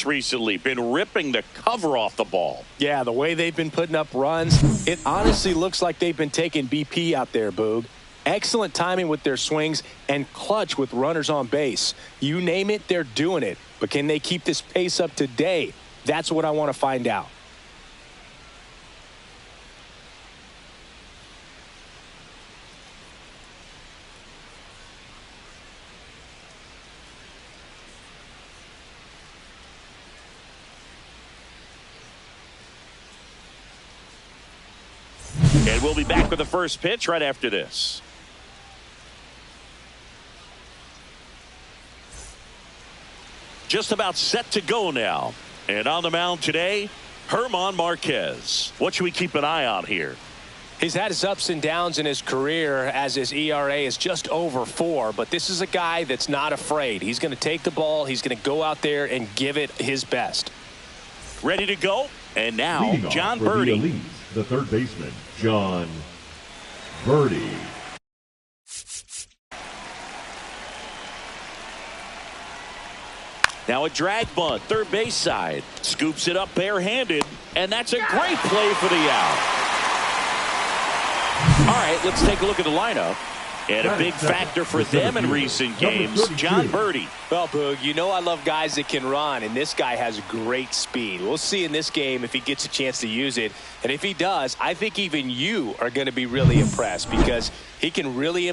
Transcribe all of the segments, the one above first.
recently. Been ripping the cover off the ball. Yeah, the way they've been putting up runs, it honestly looks like they've been taking BP out there, Boog. Excellent timing with their swings and clutch with runners on base. You name it, they're doing it. But can they keep this pace up today? That's what I want to find out. And we'll be back with the first pitch right after this. Just about set to go now. And on the mound today, Germán Marquez. What should we keep an eye on here? He's had his ups and downs in his career as his ERA is just over 4. But this is a guy that's not afraid. He's going to take the ball. He's going to go out there and give it his best. Ready to go. And now, John Birdie. The third baseman, John Birdie. Now a drag bunt, third base side. Scoops it up barehanded, and that's a great play for the out. All right, let's take a look at the lineup. And a big factor for them in recent games, John Birdie. Well, Boog, you know I love guys that can run, and this guy has great speed. We'll see in this game if he gets a chance to use it. And if he does, I think even you are going to be really impressed because he can really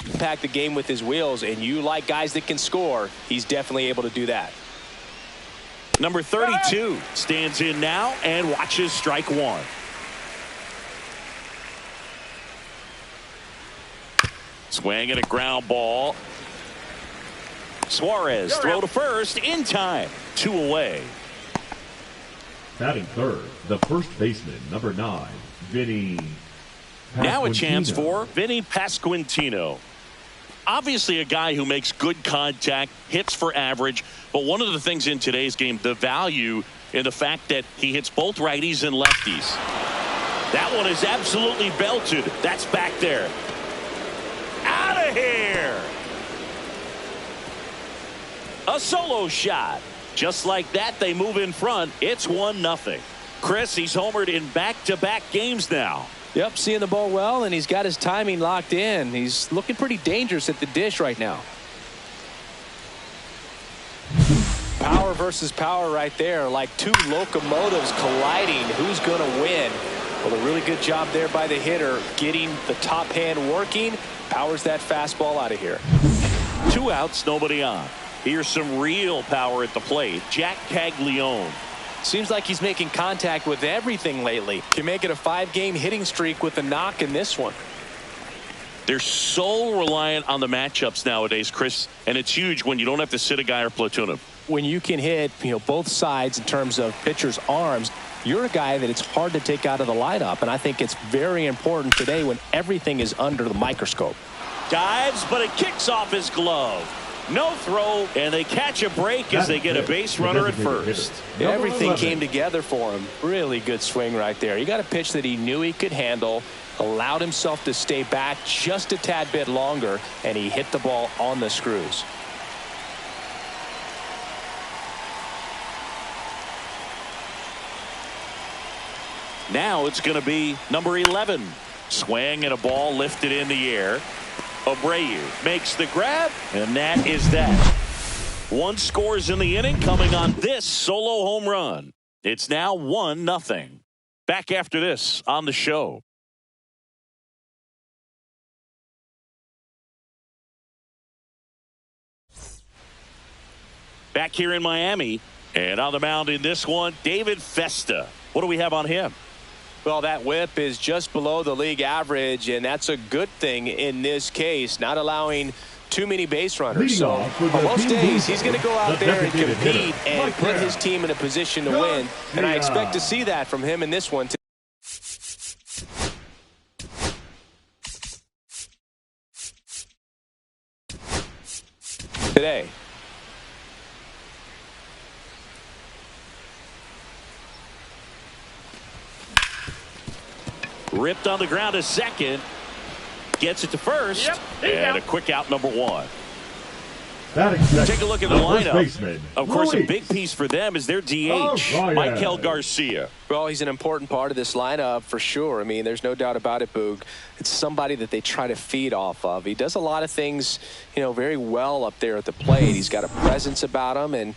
impact the game with his wheels, and you like guys that can score. He's definitely able to do that. Number 32 stands in now and watches strike one. Swing and a ground ball. Suarez throw to first in time. 2 away. Batting third, the first baseman, number 9, Vinny Pasquantino. Now a chance for Vinny Pasquantino. Obviously a guy who makes good contact, hits for average, but one of the things in today's game, the value in the fact that he hits both righties and lefties. That one is absolutely belted. That's back there. Out of here. A solo shot. Just like that, they move in front. It's 1-0. Chris, he's homered in back-to-back games now. Yep, seeing the ball well, and he's got his timing locked in. He's looking pretty dangerous at the dish right now. Power versus power right there, like two locomotives colliding. Who's going to win? Well, a really good job there by the hitter, getting the top hand working. Powers that fastball out of here. 2 outs, nobody on. Here's some real power at the plate. Jack Caglione. Seems like he's making contact with everything lately. Can make it a 5-game hitting streak with a knock in this one. They're so reliant on the matchups nowadays, Chris, and it's huge when you don't have to sit a guy or platoon him. When you can hit, both sides in terms of pitchers' arms, you're a guy that it's hard to take out of the lineup, and I think it's very important today when everything is under the microscope. Dives, but it kicks off his glove. No throw, and they catch a break as they get a base runner at first. Everything came together for him. Really good swing right there. He got a pitch that he knew he could handle, allowed himself to stay back just a tad bit longer, and he hit the ball on the screws. Now it's going to be number 11. Swing and a ball lifted in the air. Abreu makes the grab, and that is that. 1 scores in the inning coming on this solo home run. It's now 1-0. Back after this on the show. Back here in Miami, and on the mound in this one, David Festa. What do we have on him? Well, that whip is just below the league average, and that's a good thing in this case, not allowing too many base runners. So on most days, he's going to go out there and compete and put his team in a position to win, and I expect to see that from him in this one today. Ripped on the ground to second. Gets it to first. And a quick out, number 1. Take a look at the lineup. Baseman, of course, Luis. a big piece for them is their DH, Ryan. Michael Garcia. Well, he's an important part of this lineup for sure. I mean, there's no doubt about it, Boog. It's somebody that they try to feed off of. He does a lot of things, very well up there at the plate. He's got a presence about him, and,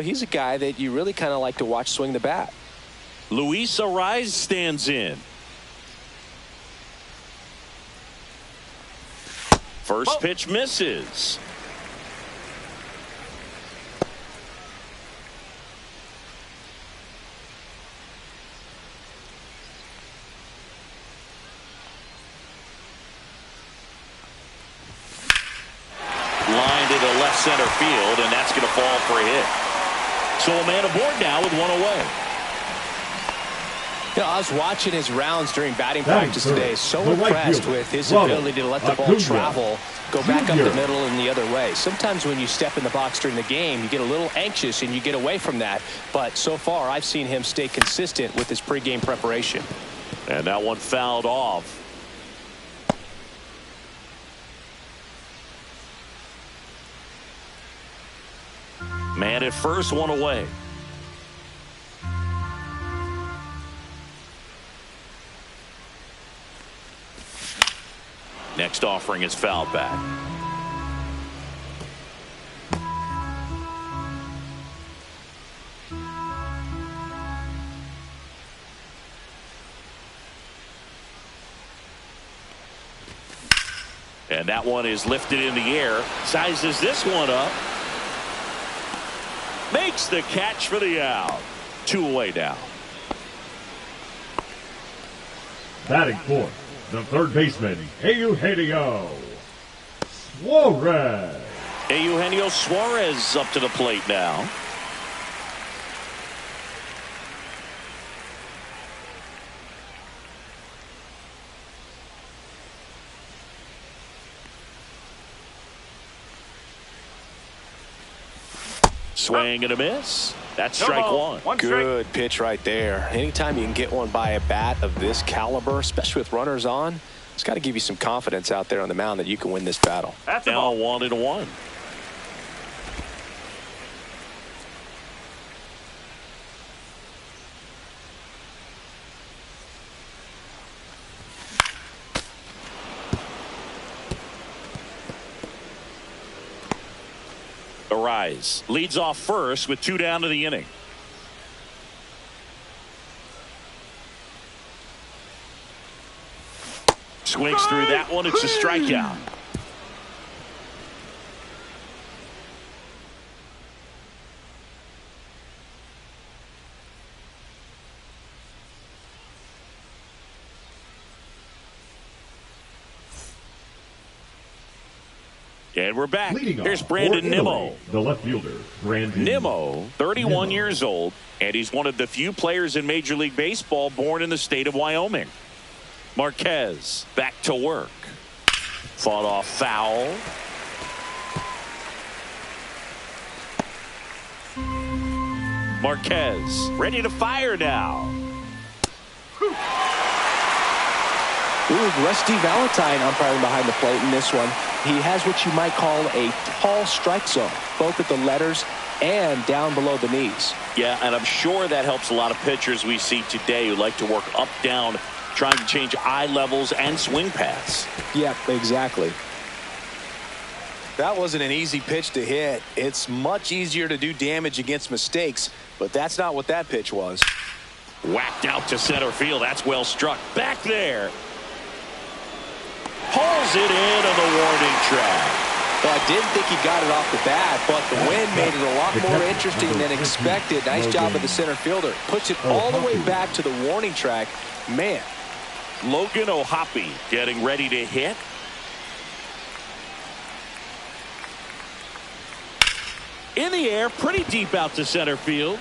he's a guy that you really kind of like to watch swing the bat. Luis Ariz stands in. First pitch misses. Lined into left center field, and that's going to fall for a hit. So a man aboard now with one away. I was watching his rounds during batting practice today. So the right impressed fielder, with his Ronald ability to let the ball Acuna travel, go back up Jr. the middle and the other way. Sometimes when you step in the box during the game, you get a little anxious and you get away from that. But so far, I've seen him stay consistent with his pregame preparation. And that one fouled off. Man at first, one away. Next offering is fouled back. And that one is lifted in the air. Sizes this one up. Makes the catch for the out. Two away now. Batting fourth, the third baseman, Eugenio Suarez. Eugenio Suarez up to the plate now. Swing and a miss. That's strike one. Good pitch right there. Anytime you can get one by a bat of this caliber, especially with runners on, it's got to give you some confidence out there on the mound that you can win this battle. That's now 1-1. Ariz leads off first with 2 down to the inning. Swings through that one. It's a strikeout. And we're back. Here's Brandon Nimmo. The left fielder, Brandon Nimmo, 31 years old, and he's one of the few players in Major League Baseball born in the state of Wyoming. Marquez back to work. Fought off foul. Marquez ready to fire now. Ooh, Rusty Valentine umpiring behind the plate in this one. He has what you might call a tall strike zone, both at the letters and down below the knees. Yeah, and I'm sure that helps a lot of pitchers we see today who like to work up, down, trying to change eye levels and swing paths. Yeah, exactly. That wasn't an easy pitch to hit. It's much easier to do damage against mistakes, but that's not what that pitch was. Whacked out to center field. That's well struck. Back there. Hauls it in on the warning track. Well, I didn't think he got it off the bat, but the wind made it a lot more interesting than expected. Nice job of the center fielder. Puts it all the way back to the warning track. Man. Logan O'Hoppe getting ready to hit. In the air, pretty deep out to center field.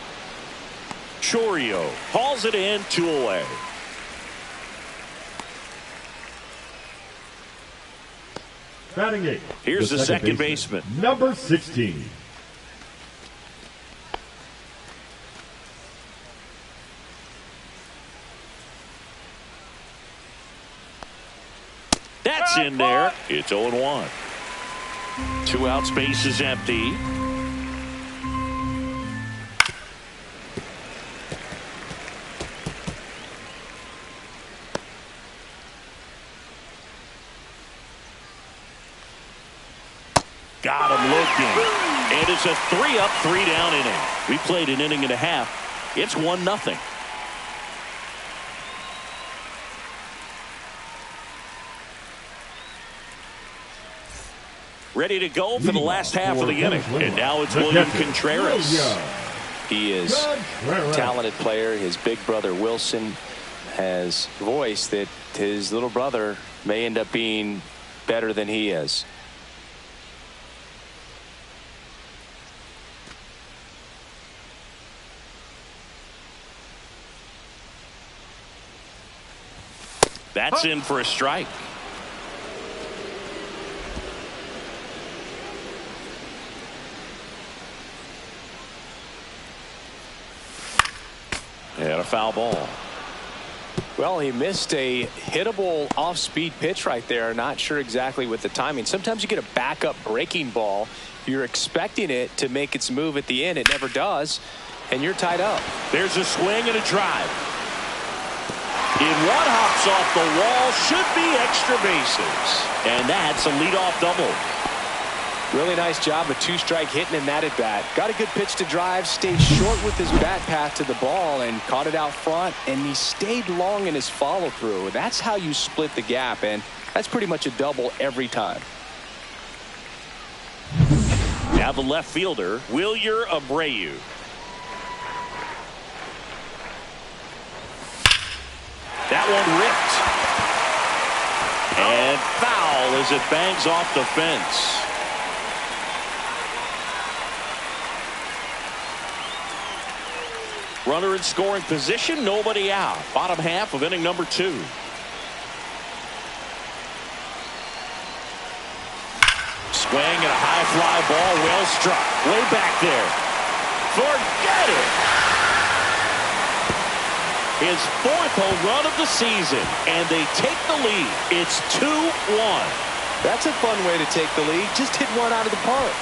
Chorio hauls it in, 2 away. Batting 8. Here's the second baseman. Number 16. That's in there. It's 0-1. Two outs, base is empty. Got him looking. And it's a 3-up, 3-down inning. We played an inning and a half. It's 1-0. Ready to go for the last half of the inning. And now it's William Contreras. He is a talented player. His big brother Wilson has voiced that his little brother may end up being better than he is. That's in for a strike. And a foul ball. Well, he missed a hittable off-speed pitch right there. Not sure exactly with the timing. Sometimes you get a backup breaking ball. You're expecting it to make its move at the end. It never does. And you're tied up. There's a swing and a drive. In one hops off the wall. Should be extra bases. And that's a leadoff double. Really nice job of two-strike hitting in that at bat. Got a good pitch to drive, stayed short with his bat path to the ball and caught it out front, and he stayed long in his follow-through. That's how you split the gap, and that's pretty much a double every time. Now the left fielder, Wilyer Abreu. That one ripped. And foul as it bangs off the fence. Runner in scoring position, nobody out. Bottom half of inning number 2. Swing and a high fly ball, well struck. Way back there. Forget it. His 4th home run of the season, and they take the lead. It's 2-1. That's a fun way to take the lead. Just hit one out of the park.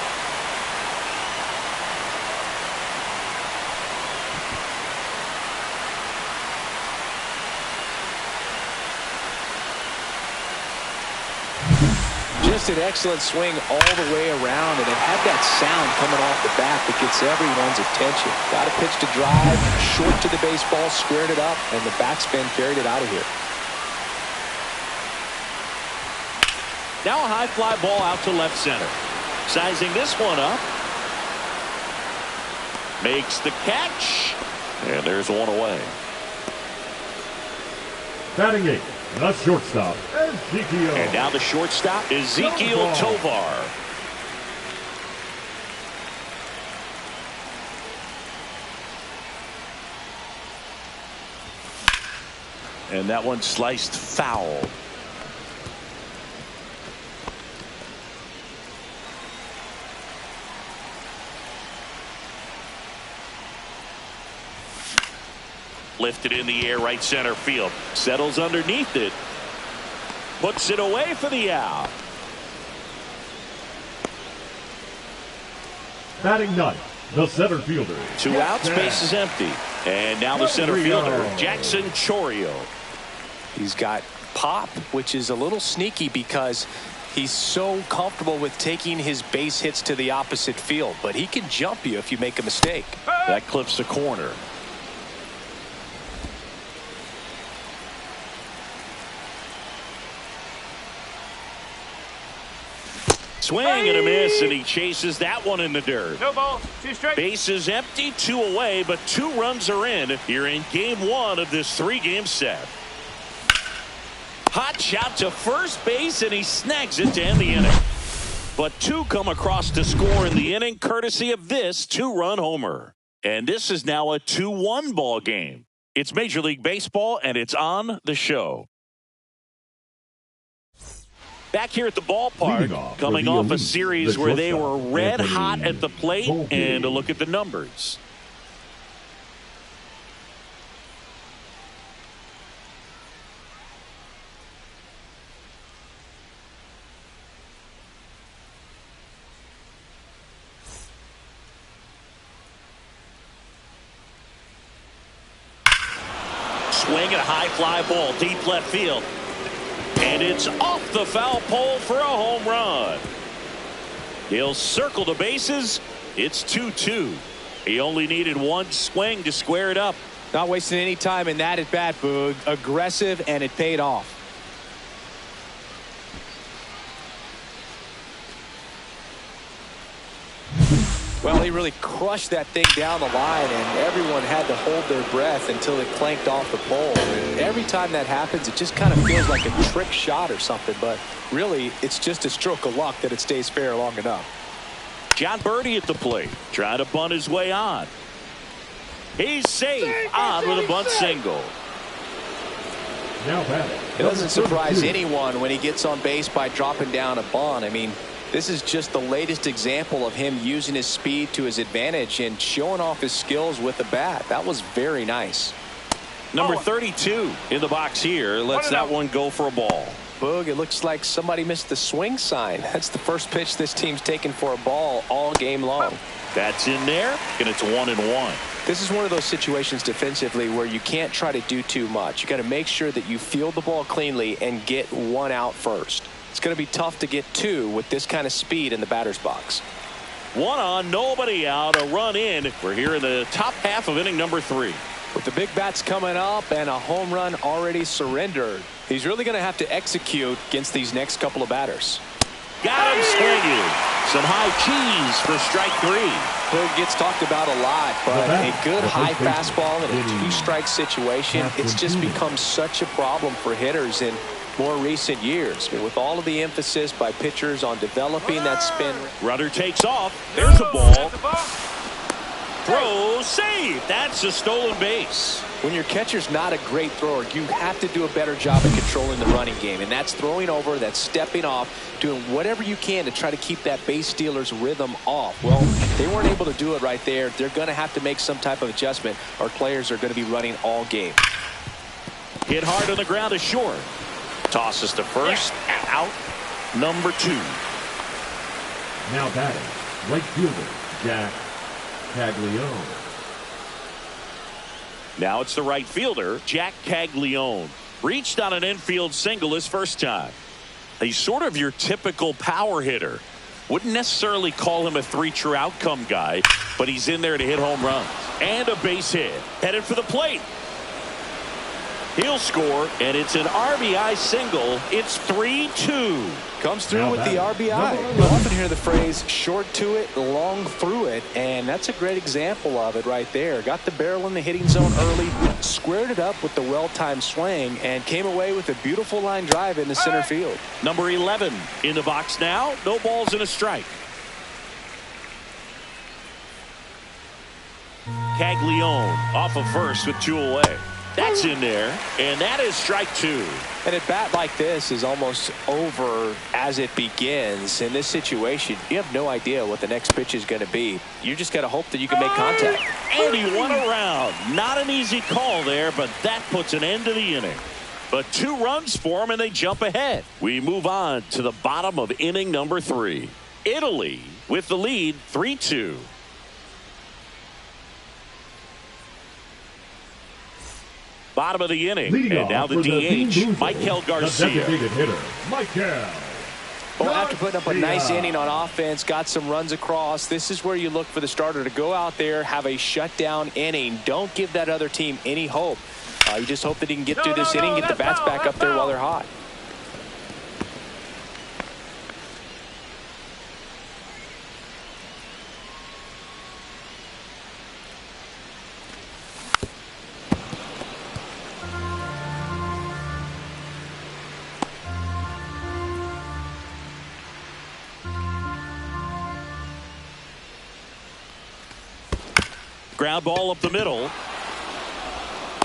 Just an excellent swing all the way around, and it had that sound coming off the bat that gets everyone's attention. Got a pitch to drive, short to the baseball, squared it up, and the backspin carried it out of here. Now a high fly ball out to left center. Sizing this one up. Makes the catch. And there's one away. Batting 8, the shortstop, Ezekiel. And now the shortstop, Ezekiel Tovar. And that one sliced foul. Lifted in the air, right center field. Settles underneath it. Puts it away for the out. Batting 9, the center fielder. 2 outs, base is empty. And now the center fielder, Jackson Chourio. He's got pop, which is a little sneaky because he's so comfortable with taking his base hits to the opposite field. But he can jump you if you make a mistake. That clips the corner. Swing and a miss, and he chases that one in the dirt. No ball, 2 straight. Base is empty, 2 away, but 2 runs are in here in game 1 of this 3-game set. Hot shot to first base, and he snags it to end the inning. But 2 come across to score in the inning, courtesy of this 2-run homer. And this is now a 2-1 ball game. It's Major League Baseball, and it's on the show. Back here at the ballpark, coming off a series where they were red hot at the plate, and a look at the numbers. swing and a high fly ball deep left field. And it's off the foul pole for a home run. He'll circle the bases. It's 2-2. He only needed one swing to square it up. Not wasting any time in that at bat, Boog. Aggressive, and it paid off. Well, he really crushed that thing down the line, and everyone had to hold their breath until it clanked off the pole. And every time that happens, it just kind of feels like a trick shot or something, but really, it's just a stroke of luck that it stays fair long enough. John Birdie at the plate, trying to bunt his way on. He's safe on with a bunt single. Now batting. It doesn't surprise anyone when he gets on base by dropping down a bunt. I mean, this is just the latest example of him using his speed to his advantage and showing off his skills with the bat. That was very nice. Number 32 in the box here lets that one go for a ball. Boog, it looks like somebody missed the swing sign. That's the first pitch this team's taken for a ball all game long. That's in there, and it's 1-1. This is one of those situations defensively where you can't try to do too much. You got to make sure that you field the ball cleanly and get one out first. It's going to be tough to get two with this kind of speed in the batter's box. One on, nobody out, a run in. We're here in the top half of inning number 3. With the big bats coming up and a home run already surrendered, he's really going to have to execute against these next couple of batters. Got him swinging. Some high cheese for strike 3. Boog gets talked about a lot, but a good high fastball in a two-strike situation, it's just become such a problem for hitters in more recent years. I mean, with all of the emphasis by pitchers on developing that spin. Runner takes off. There's a ball. Throw, save. That's a stolen base. When your catcher's not a great thrower, you have to do a better job of controlling the running game, and that's throwing over, that's stepping off, doing whatever you can to try to keep that base stealer's rhythm off. Well, they weren't able to do it right there. They're going to have to make some type of adjustment. Our players are going to be running all game. Hit hard on the ground is short. Tosses to first. Out. Number 2. Now batting, right fielder Jack Caglione. Now it's the right fielder, Jack Caglione. Reached on an infield single his first time. He's sort of your typical power hitter. Wouldn't necessarily call him a 3 true outcome guy, but he's in there to hit home runs. And a base hit. Headed for the plate. He'll score, and it's an RBI single. It's 3-2. Comes through with the RBI. You often hear the phrase short to it, long through it, and that's a great example of it right there. Got the barrel in the hitting zone early, squared it up with the well-timed swing, and came away with a beautiful line drive into center field. Number 11 in the box now. No balls and a strike. Caglione off of first with 2 away. That's in there, and that is strike 2. And a bat like this is almost over as it begins. In this situation, you have no idea what the next pitch is going to be. You just got to hope that you can make contact. And he won around. Not an easy call there, but that puts an end to the inning. But 2 runs for him, and they jump ahead. We move on to the bottom of inning number 3. Italy with the lead, 3-2. Bottom of the inning, Leading and now the DH, Michael Garcia. The designated hitter, Michael. Well, after putting up a nice inning on offense, got some runs across, this is where you look for the starter to go out there, have a shutdown inning. Don't give that other team any hope. You just hope that he can get through this inning, get the bats back up there while they're hot. Ground ball up the middle.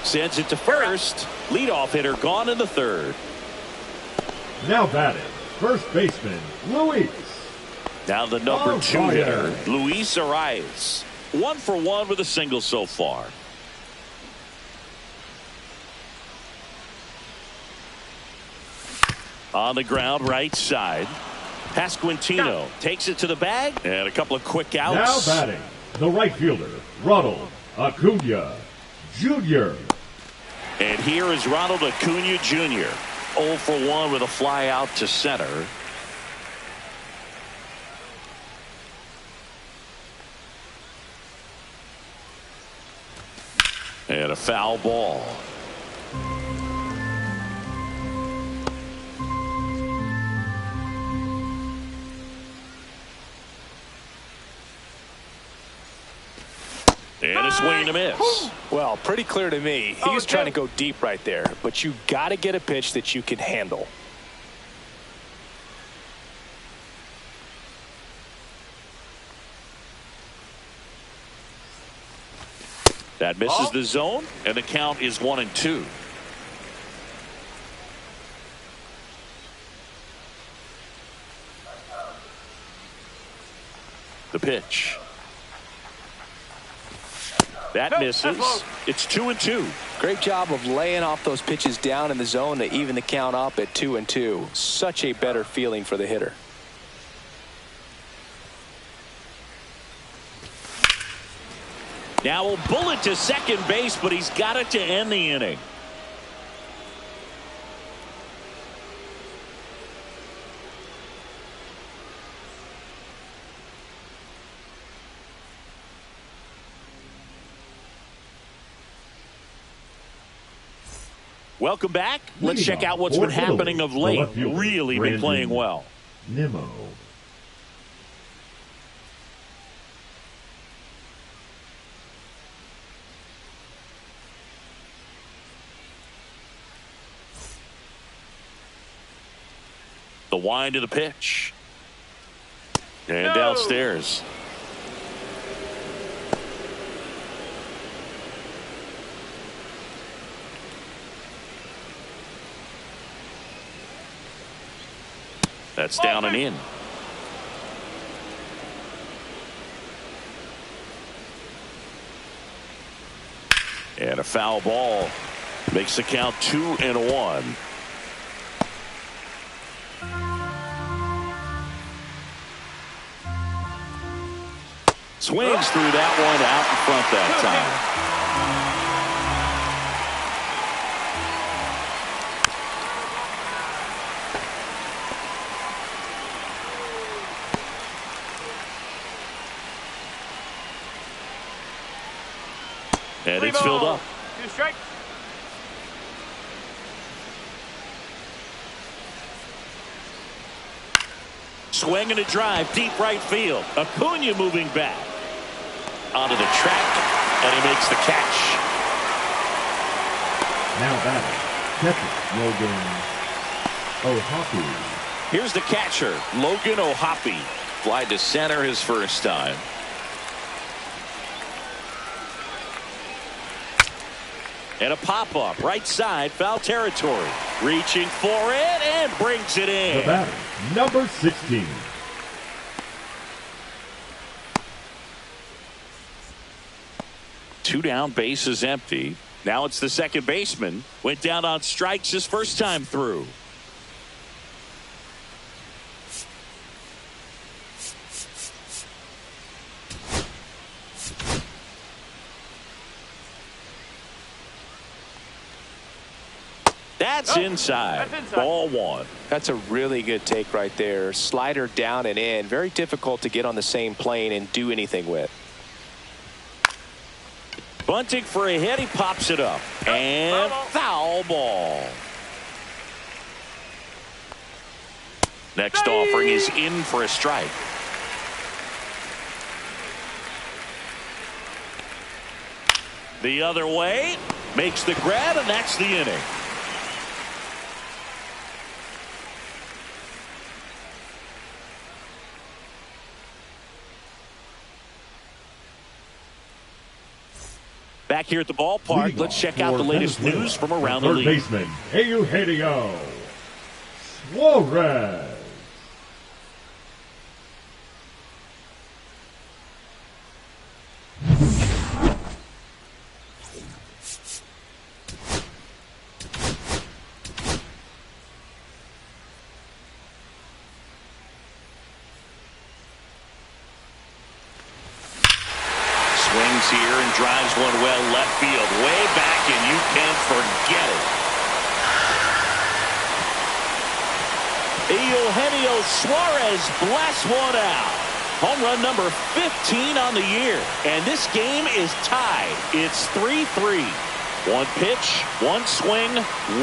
Sends it to first. Leadoff hitter gone in the 3rd. Now batting, first baseman, Luis. Now the number 2 hitter, Luis Arias. 1 for 1 with a single so far. On the ground, right side. Pasquantino takes it to the bag, and a couple of quick outs. Now batting, the right fielder, Ronald Acuna Jr. And here is Ronald Acuna Jr. 0 for 1 with a fly out to center. And a foul ball. And a swing and a miss. Well, pretty clear to me. He's trying to go deep right there, but you got to get a pitch that you can handle. That misses the zone, and the count is 1-2. The pitch. That misses. It's 2-2. Great job of laying off those pitches down in the zone to even the count up at 2-2. Such a better feeling for the hitter. Now a bullet to second base, but he's got it to end the inning. Welcome back. Let's check out what's been happening of late. Really been playing well. Nimmo. The wind of the pitch. And downstairs. That's down and in. And a foul ball makes the count 2-1. Swings through that one out in front that time. And it's filled up. 2 strikes. Swing and a drive, deep right field. Acuna moving back. Onto the track, and he makes the catch. Now batting, catcher Logan O'Hoppe. Here's the catcher, Logan O'Hoppe. Fly to center his first time. And a pop-up, right side, foul territory. Reaching for it and brings it in. The batter, number 16. Two down, base is empty. Now it's the second baseman. Went down on strikes his first time through. That's inside. Ball 1. That's a really good take right there. Slider down and in. Very difficult to get on the same plane and do anything with. Bunting for a hit. He pops it up. And foul ball. Next offering is in for a strike. The other way. Makes the grab, and that's the inning. Back here at the ballpark, let's check out the latest news from around the league. Third baseman, Eugenio Suarez. Swing things here and drives one well left field. Way back, and you can forget it. Eugenio Suarez blasts one out. Home run number 15 on the year. And this game is tied. It's 3-3. One pitch, one swing,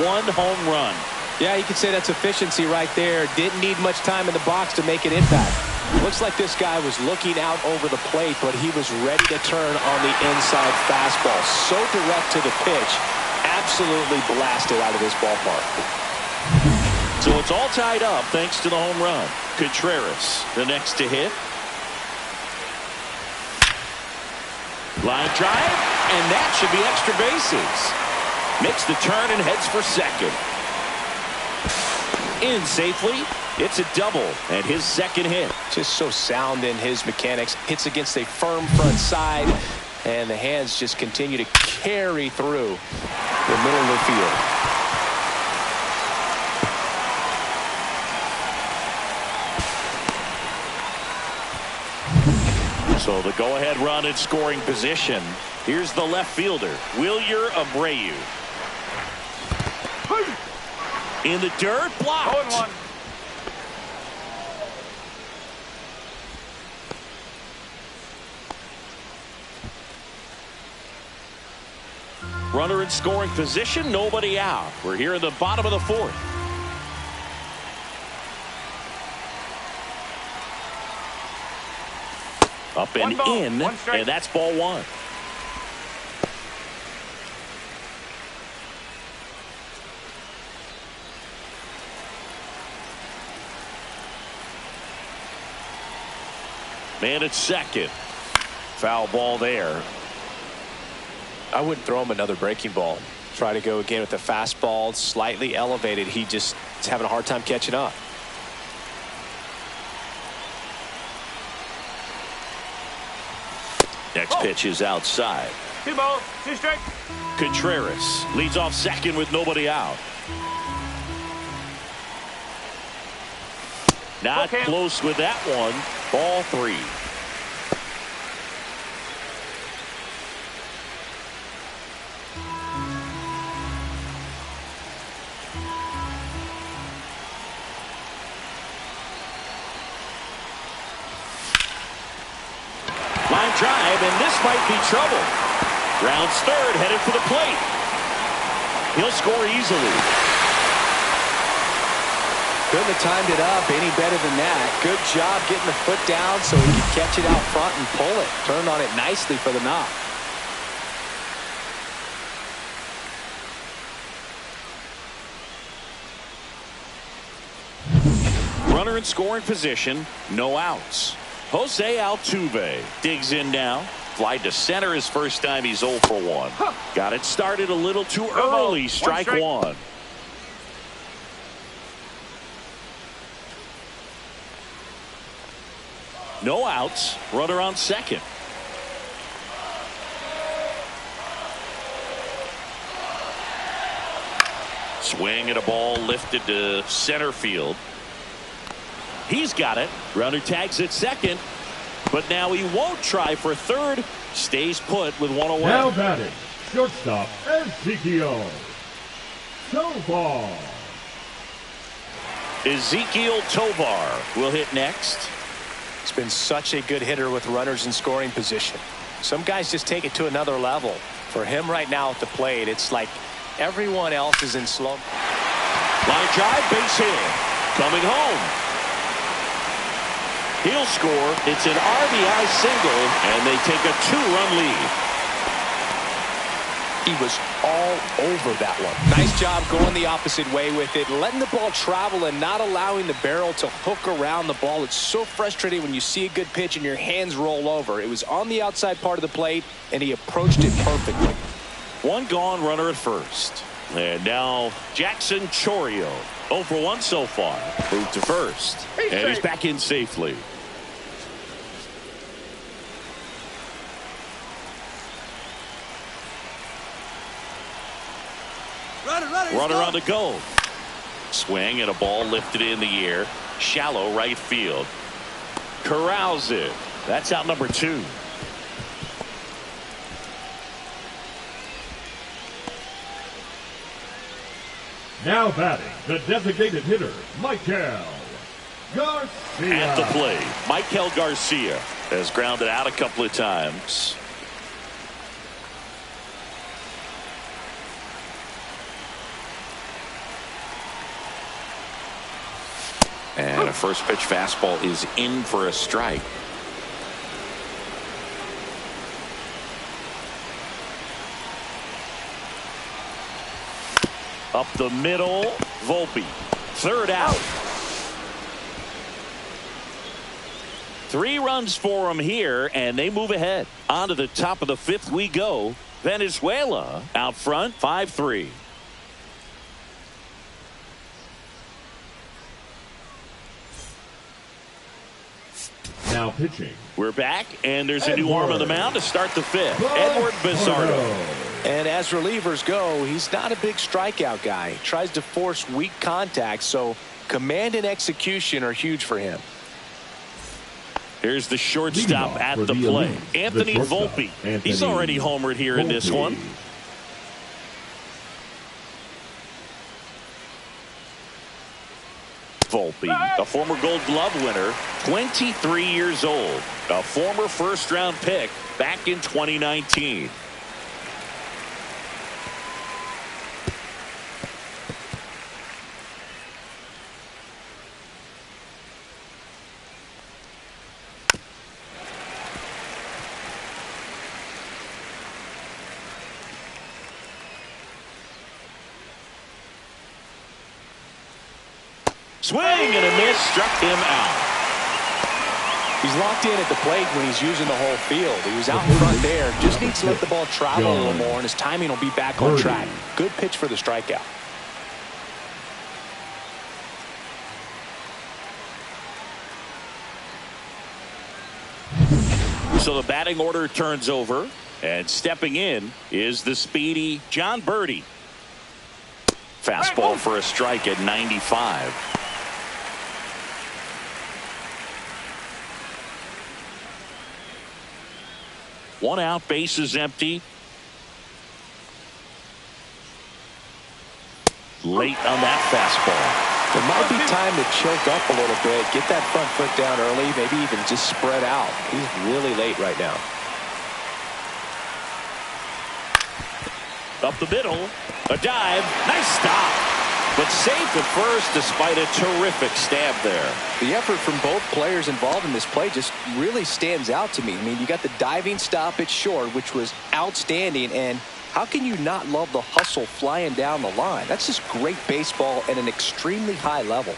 one home run. Yeah, you could say that's efficiency right there. Didn't need much time in the box to make an impact. Looks like this guy was looking out over the plate, but he was ready to turn on the inside fastball. So direct to the pitch. Absolutely blasted out of this ballpark. So it's all tied up thanks to the home run. Contreras, the next to hit. Line drive, and that should be extra bases. Makes the turn and heads for second. In safely. It's a double and his second hit. Just so sound in his mechanics. Hits against a firm front side, and the hands just continue to carry through the middle of the field. So the go-ahead run in scoring position. Here's the left fielder, Wilyer Abreu. In the dirt, blocked. 0-1. Runner in scoring position, nobody out. We're here in the bottom of the fourth. Up and in, and that's ball one. Man at second. Foul ball there. I wouldn't throw him another breaking ball. Try to go again with the fastball, slightly elevated. He just is having a hard time catching up. Next pitch is outside. 2 balls, 2 strikes. Contreras leads off second with nobody out. Not close with that one. Ball 3. Line drive, and this might be trouble. Rounds third, headed for the plate. He'll score easily. Couldn't have timed it up any better than that. Good job getting the foot down so he could catch it out front and pull it. Turned on it nicely for the knock. Runner in scoring position, no outs. Jose Altuve digs in now. Fly to center his first time. He's 0 for 1. Got it started a little too early. Strike one. No outs. Runner on second. Swing at a ball lifted to center field. He's got it. Runner tags at second, but now he won't try for third. Stays put with one away. Now batting, shortstop Ezekiel Tovar. Ezekiel Tovar will hit next. He's been such a good hitter with runners in scoring position. Some guys just take it to another level. For him right now at the plate, it's like everyone else is in slow. Line drive, base hit. Coming home. He'll score. It's an RBI single, and they take a 2-run lead. He was all over that one. Nice job going the opposite way with it, letting the ball travel and not allowing the barrel to hook around the ball. It's so frustrating when you see a good pitch and your hands roll over. It was on the outside part of the plate, and he approached it perfectly. One gone, runner at first. And now Jackson Chourio. 0 for 1 so far. Moved to first. And he's back in safely. Runner on the go. Swing and a ball lifted in the air. Shallow right field. Corrals it. That's out number 2. Now batting, the designated hitter, Michael Garcia. At the plate, Michael Garcia has grounded out a couple of times. And a first pitch fastball is in for a strike. Up the middle, Volpe. Third out. 3 runs for him here, and they move ahead. On to the top of the 5th we go. Venezuela out front, 5-3. Now pitching. We're back, and there's a new arm on the mound to start the 5th. Edward Bizardo. And as relievers go, he's not a big strikeout guy. He tries to force weak contact, so command and execution are huge for him. Here's the shortstop at the plate. Anthony Volpe. He's already homered here in this one. Volpe, a former Gold Glove winner, 23 years old, a former first-round pick back in 2019. Swing and a miss, struck him out. He's locked in at the plate when he's using the whole field. He was out in front there. Just needs to let the ball travel a little more, and his timing will be back on track. Good pitch for the strikeout. So the batting order turns over, and stepping in is the speedy John Birdie. Fastball for a strike at 95. One out, bases empty. Late on that fastball. There might be time to choke up a little bit, get that front foot down early, maybe even just spread out. He's really late right now. Up the middle, a dive, nice stop. But safe at first despite a terrific stab there. The effort from both players involved in this play just really stands out to me. I mean, you got the diving stop at short, which was outstanding, and how can you not love the hustle flying down the line? That's just great baseball at an extremely high level.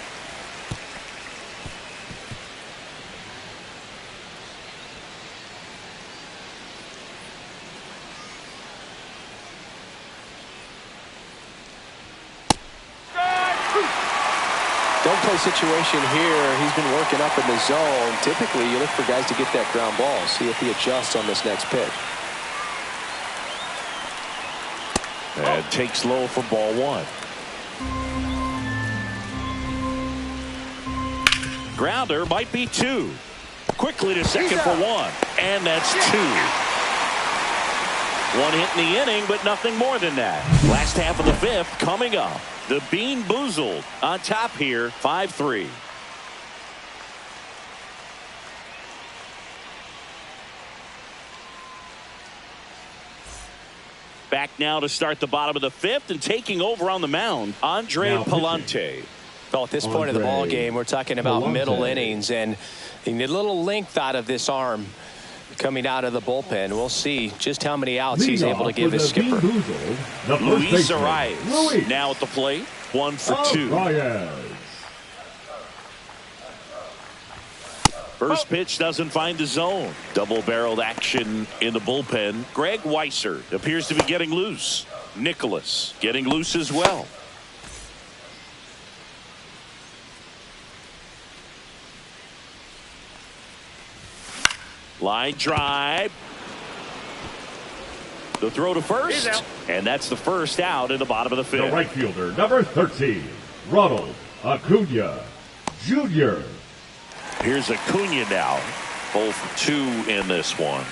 Don't play situation here. He's been working up in the zone. Typically, you look for guys to get that ground ball. See if he adjusts on this next pitch. And takes low for ball 1. Grounder might be 2. Quickly to second for 1. And that's 2. 1 hit in the inning, but nothing more than that. Last half of the 5th coming up. The Bean Boozled on top here, 5-3. Back now to start the bottom of the 5th, and taking over on the mound, Andre Palante. Well, at this point of the ball game, we're talking about middle innings, and you need a little length out of this arm coming out of the bullpen. We'll see just how many outs he's able to give his skipper. Luis Arias now at the plate, 1 for 2. First pitch doesn't find the zone. Double-barreled action in the bullpen. Greg Weiser appears to be getting loose. Nicholas getting loose as well. Line drive. The throw to first. And that's the first out in the bottom of the 5th. The right fielder, number 13, Ronald Acuna Jr. Here's Acuna now. 0 for 2 in this one.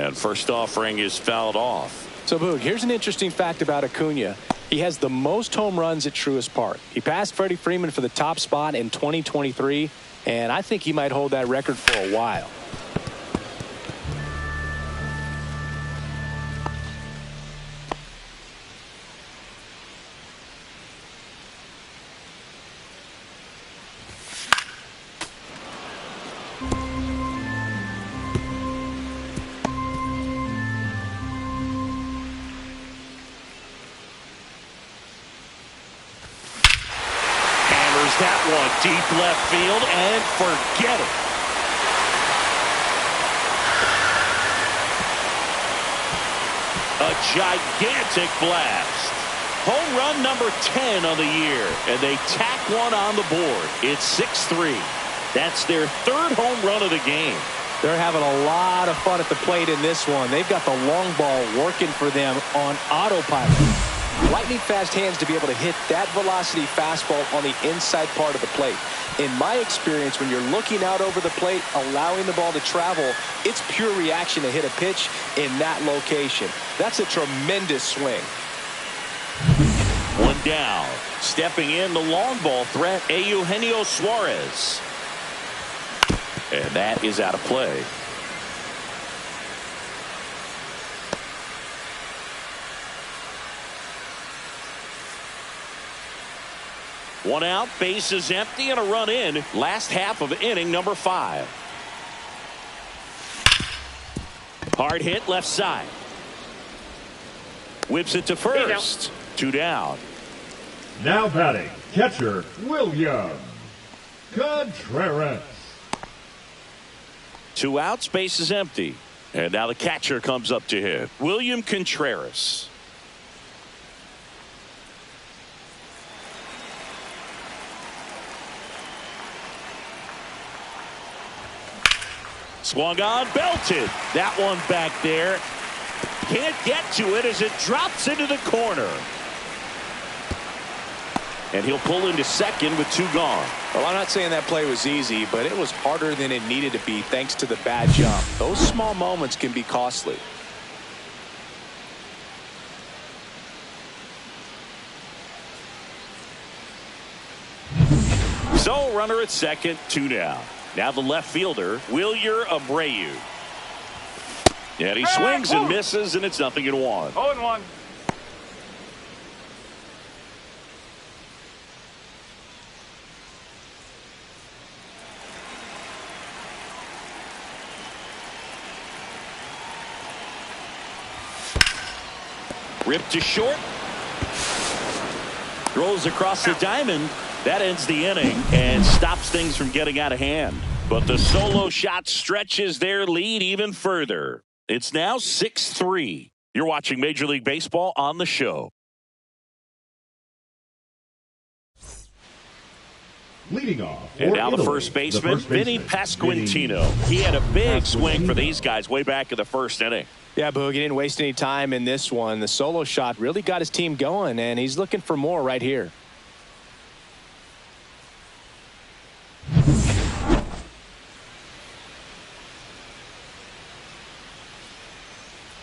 And first offering is fouled off. So, Boog, here's an interesting fact about Acuna. He has the most home runs at Truist Park. He passed Freddie Freeman for the top spot in 2023, and I think he might hold that record for a while. That one deep left field, and forget it. A gigantic blast. Home run number 10 on the year, and they tack one on the board. It's 6-3. That's their third home run of the game. They're having a lot of fun at the plate in this one. They've got the long ball working for them on autopilot. Lightning fast hands to be able to hit that velocity fastball on the inside part of the plate. In my experience, when you're looking out over the plate, allowing the ball to travel, it's pure reaction to hit a pitch in that location. That's a tremendous swing. One down. Stepping in the long ball threat, Eugenio Suarez. And that is out of play. One out, bases empty, and a run in. Last half of inning number 5. Hard hit left side. Whips it to first. 2 down. Now batting, catcher William Contreras. 2 outs, bases empty. And now the catcher comes up to hit. William Contreras. Swung on, belted. That one back there. Can't get to it as it drops into the corner. And he'll pull into second with 2 gone. Well, I'm not saying that play was easy, but it was harder than it needed to be thanks to the bad jump. Those small moments can be costly. So runner at second, 2 down. Now the left fielder, Wilyer Abreu. And he swings and misses, and it's 0-1. 0-1. Ripped to short. Throws across the diamond. That ends the inning and stops things from getting out of hand. But the solo shot stretches their lead even further. It's now 6-3. You're watching Major League Baseball on the show. Leading off. And now Italy, the first baseman, Vinny Pasquantino. He had a big swing for these guys way back in the first inning. Yeah, Boog, he didn't waste any time in this one. The solo shot really got his team going, and he's looking for more right here.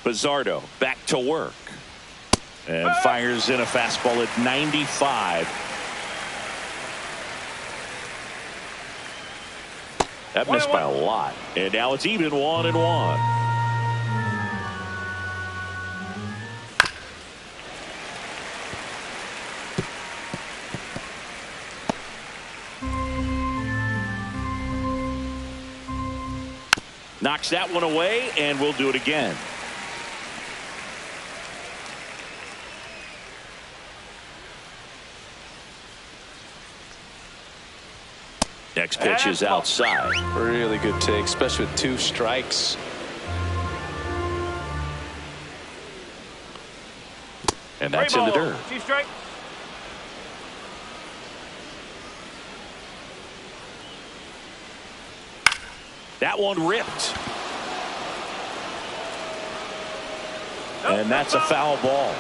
Bizzardo back to work. And fires in a fastball at 95. That missed by a lot. And now it's even 1-1. Knocks that one away, and we'll do it again. Next pitch is outside. Really good take, especially with 2 strikes. And that's in the dirt. 2 strikes. That one ripped. And that's a foul ball.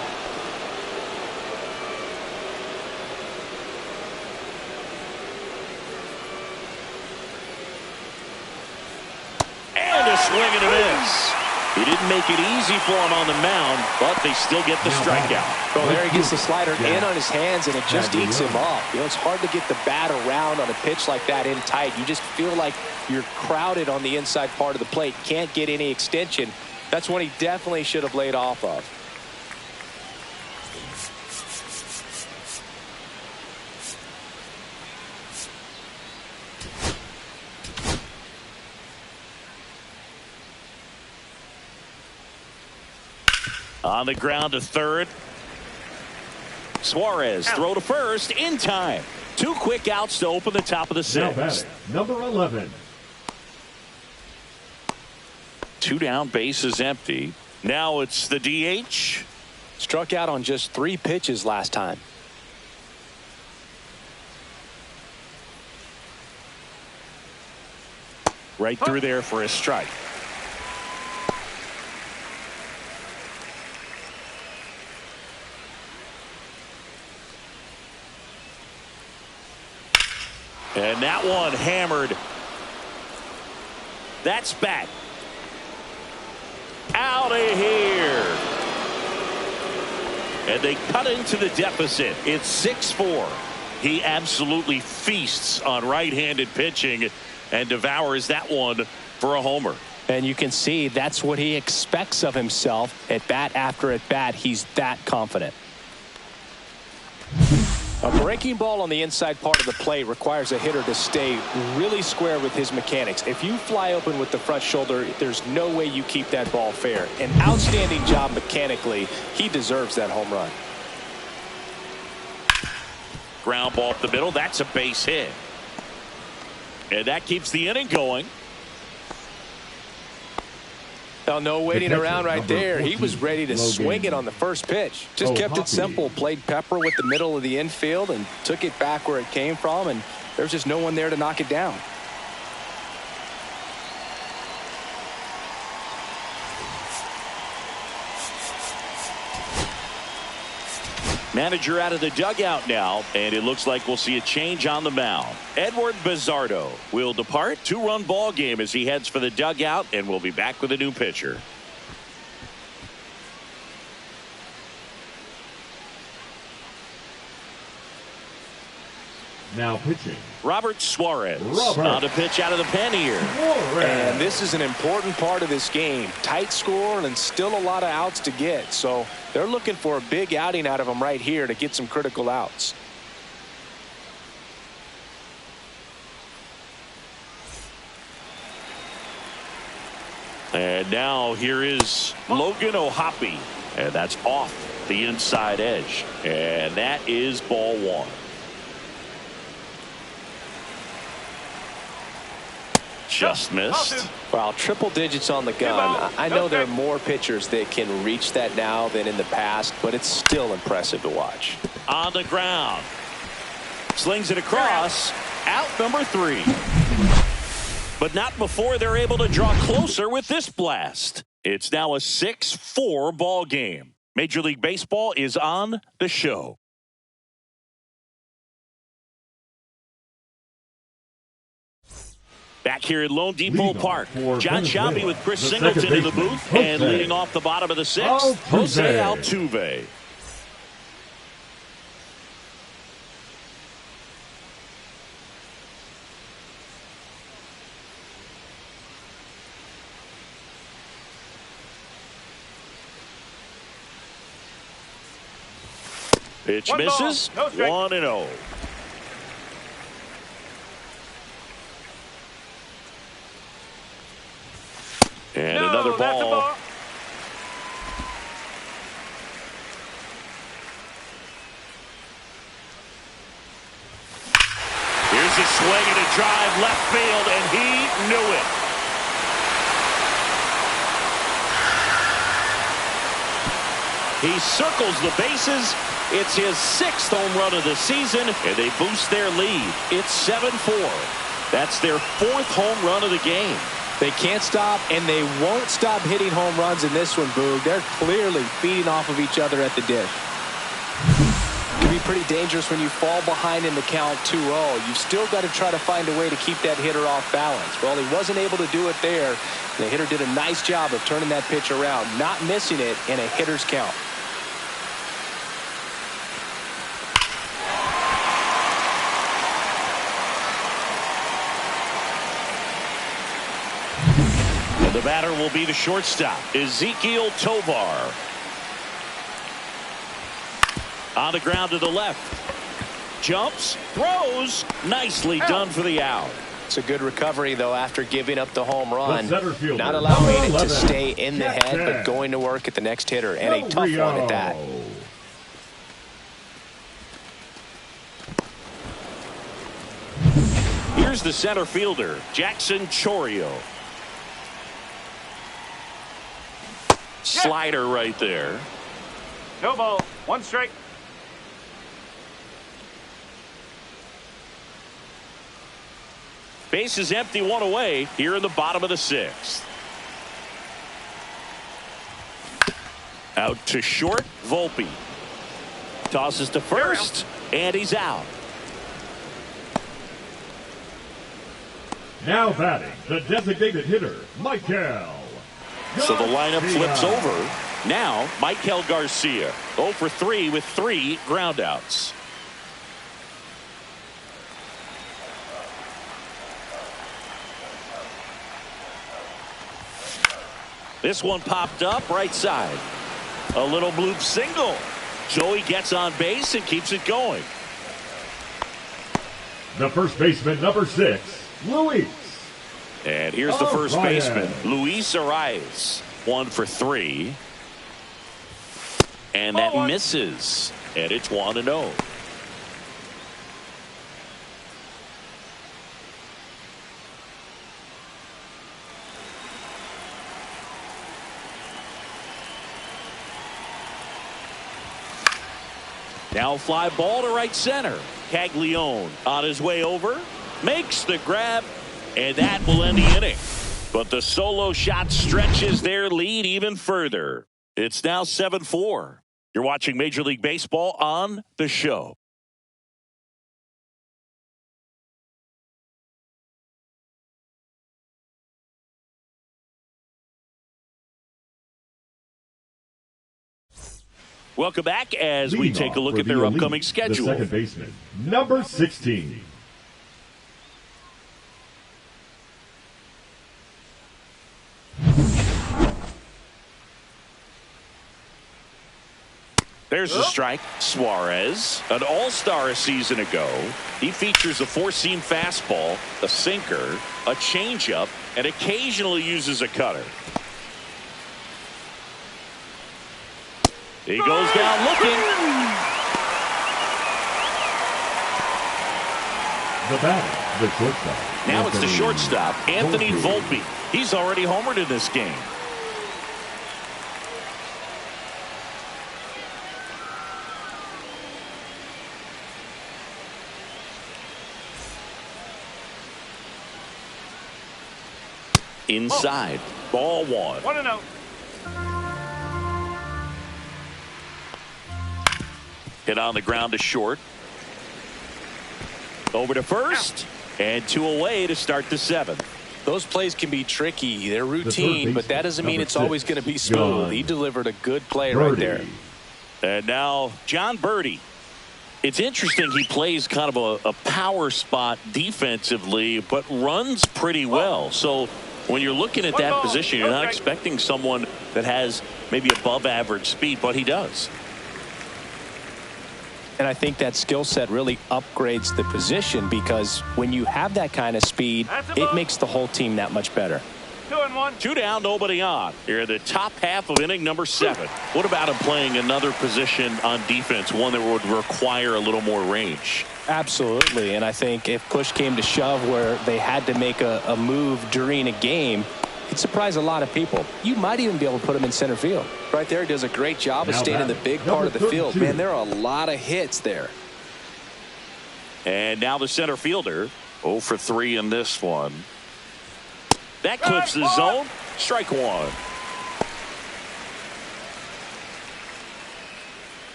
And a swing and a miss. He didn't make it easy for him on the mound, but they still get the strikeout. Well, there he gets the slider in on his hands, and it just eats him up. You know, it's hard to get the bat around on a pitch like that in tight. You just feel like you're crowded on the inside part of the plate. Can't get any extension. That's one he definitely should have laid off of. On the ground to third. Suarez throw to first in time. 2 quick outs to open the top of the 6th. Number 11. 2 down, base is empty. Now it's the DH. Struck out on just 3 pitches last time. Right through there for a strike. And that one hammered. That's back. Out of here. And they cut into the deficit. It's 6-4. He absolutely feasts on right-handed pitching and devours that one for a homer. And you can see that's what he expects of himself at bat after at bat. He's that confident. A breaking ball on the inside part of the plate requires a hitter to stay really square with his mechanics. If you fly open with the front shoulder, there's no way you keep that ball fair. An outstanding job mechanically. He deserves that home run. Ground ball up the middle. That's a base hit. And that keeps the inning going. Now, no waiting around right there. He was ready to swing it on the first pitch. Just kept it simple. Played pepper with the middle of the infield and took it back where it came from. And there's just no one there to knock it down. Manager out of the dugout now, and it looks like we'll see a change on the mound. Edward Bizzardo will depart. 2-run ball game as he heads for the dugout, and we'll be back with a new pitcher. Now pitching. Robert Suarez on to pitch out of the pen here. And this is an important part of this game. Tight score and still a lot of outs to get. So they're looking for a big outing out of him right here to get some critical outs. And now here is Logan O'Hoppe. And that's off the inside edge. And that is ball 1. Just missed. Wow, triple digits on the gun. I know there are more pitchers that can reach that now than in the past, but it's still impressive to watch. On the ground. Slings it across. Out number 3. But not before they're able to draw closer with this blast. It's now a 6-4 ball game. Major League Baseball is on the show. Back here at Lone Depot Park, John Shelby with Chris Singleton in the booth, and leading off the bottom of the 6th, Jose Altuve. Pitch misses, 1-0. And another ball. Here's a swing and a drive left field, and he knew it. He circles the bases. It's his 6th home run of the season, and they boost their lead. It's 7-4. That's their 4th home run of the game. They can't stop, and they won't stop hitting home runs in this one, Boog. They're clearly feeding off of each other at the dish. Can be pretty dangerous when you fall behind in the count 2-0. You've still got to try to find a way to keep that hitter off balance. Well, he wasn't able to do it there. The hitter did a nice job of turning that pitch around, not missing it in a hitter's count. And the batter will be the shortstop, Ezekiel Tovar. On the ground to the left. Jumps, throws, nicely done for the out. It's a good recovery, though, after giving up the home run. Not Number allowing it 11, to stay in the head, but going to work at the next hitter, and a tough one at that. Here's the center fielder, Jackson Chourio. Slider right there. No ball. 1 strike. Base is empty, 1 away here in the bottom of the 6th. Out to short, Volpe. Tosses to first, and he's out. Now batting, the designated hitter, Michael. So the lineup flips over. Now, Michael Garcia, 0 for 3 with 3 groundouts. This one popped up right side. A little bloop single. Joey gets on base and keeps it going. The first baseman, number 6, Luis. And here's the first baseman, Luis Arias. 1 for 3. And that misses. And it's 1-0. Now fly ball to right center. Caglione on his way over. Makes the grab. And that will end the inning. But the solo shot stretches their lead even further. It's now 7-4. You're watching Major League Baseball on The Show. Welcome back as we take a look at their upcoming schedule. The second baseman, number 16. There's the strike. Suarez, an all-star a season ago. He features a 4-seam fastball, a sinker, a changeup, and occasionally uses a cutter. He goes down looking. The batter, the shortstop. Now it's the shortstop, Anthony Volpe. He's already homered in this game. Inside, ball 1. 1-0. Hit on the ground to short. Over to first. And 2 away to start the 7th. Those plays can be tricky. They're routine, but that doesn't mean it's always going to be smooth. He delivered a good play right there. And now John Birdie. It's interesting he plays kind of a power spot defensively, but runs pretty well. So when you're looking at that position, you're not expecting someone that has maybe above average speed, but he does. And I think that skill set really upgrades the position, because when you have that kind of speed, it makes the whole team that much better. 2-1. 2 down, nobody on. Here in the top half of inning number 7. What about him playing another position on defense, one that would require a little more range? Absolutely. And I think if push came to shove where they had to make a move during a game, it'd surprise a lot of people. You might even be able to put him in center field. Right there, he does a great job of staying in the big part of the field. Man, there are a lot of hits there. And now the center fielder, 0 for 3 in this one. That clips the zone. Strike 1.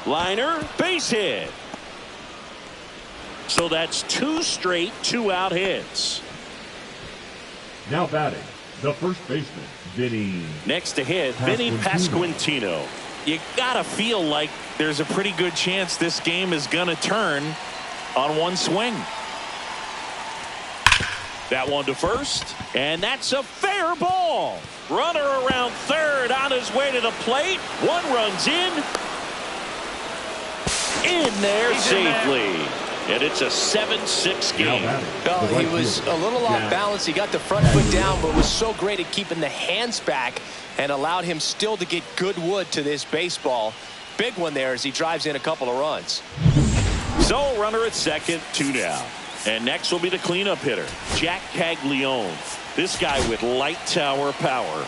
Liner, base hit. So that's 2 straight 2-out hits. Now batting, the first baseman, Vinny. Next to hit, Vinny Pasquantino. You gotta feel like there's a pretty good chance this game is gonna turn on one swing. That one to first, and that's a fair ball. Runner around third on his way to the plate. 1 runs in there safely. And it's a 7-6 game. Well, he was a little off balance. He got the front foot down, but was so great at keeping the hands back and allowed him still to get good wood to this baseball. Big one there as he drives in a couple of runs. So runner at second, 2 down. And next will be the cleanup hitter, Jack Caglione. This guy with light tower power.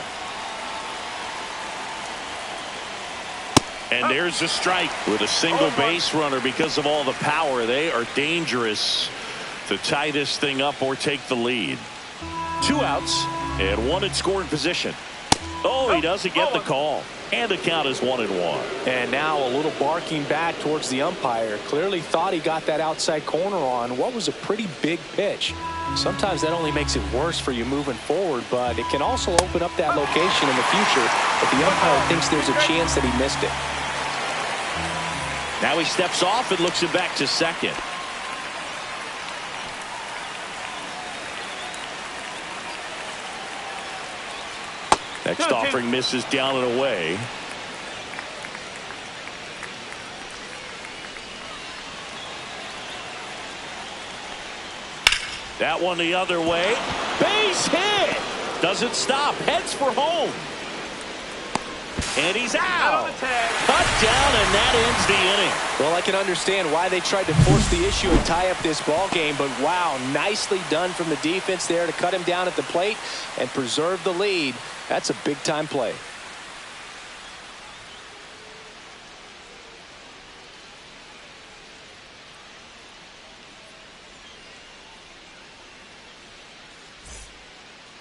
And there's a strike with a single base runner. Because of all the power, they are dangerous to tie this thing up or take the lead. 2 outs and 1 in scoring position. Oh, he doesn't get the call. And the count is 1-1. And now a little barking back towards the umpire. Clearly thought he got that outside corner on what was a pretty big pitch. Sometimes that only makes it worse for you moving forward, but it can also open up that location in the future if the umpire thinks there's a chance that he missed it. Now he steps off and looks it back to second. Next offering misses down and away. That one the other way. Base hit. Doesn't stop. Heads for home. And he's out. Cut down, and that ends the inning. Well, I can understand why they tried to force the issue and tie up this ball game, but wow, nicely done from the defense there to cut him down at the plate and preserve the lead. That's a big-time play.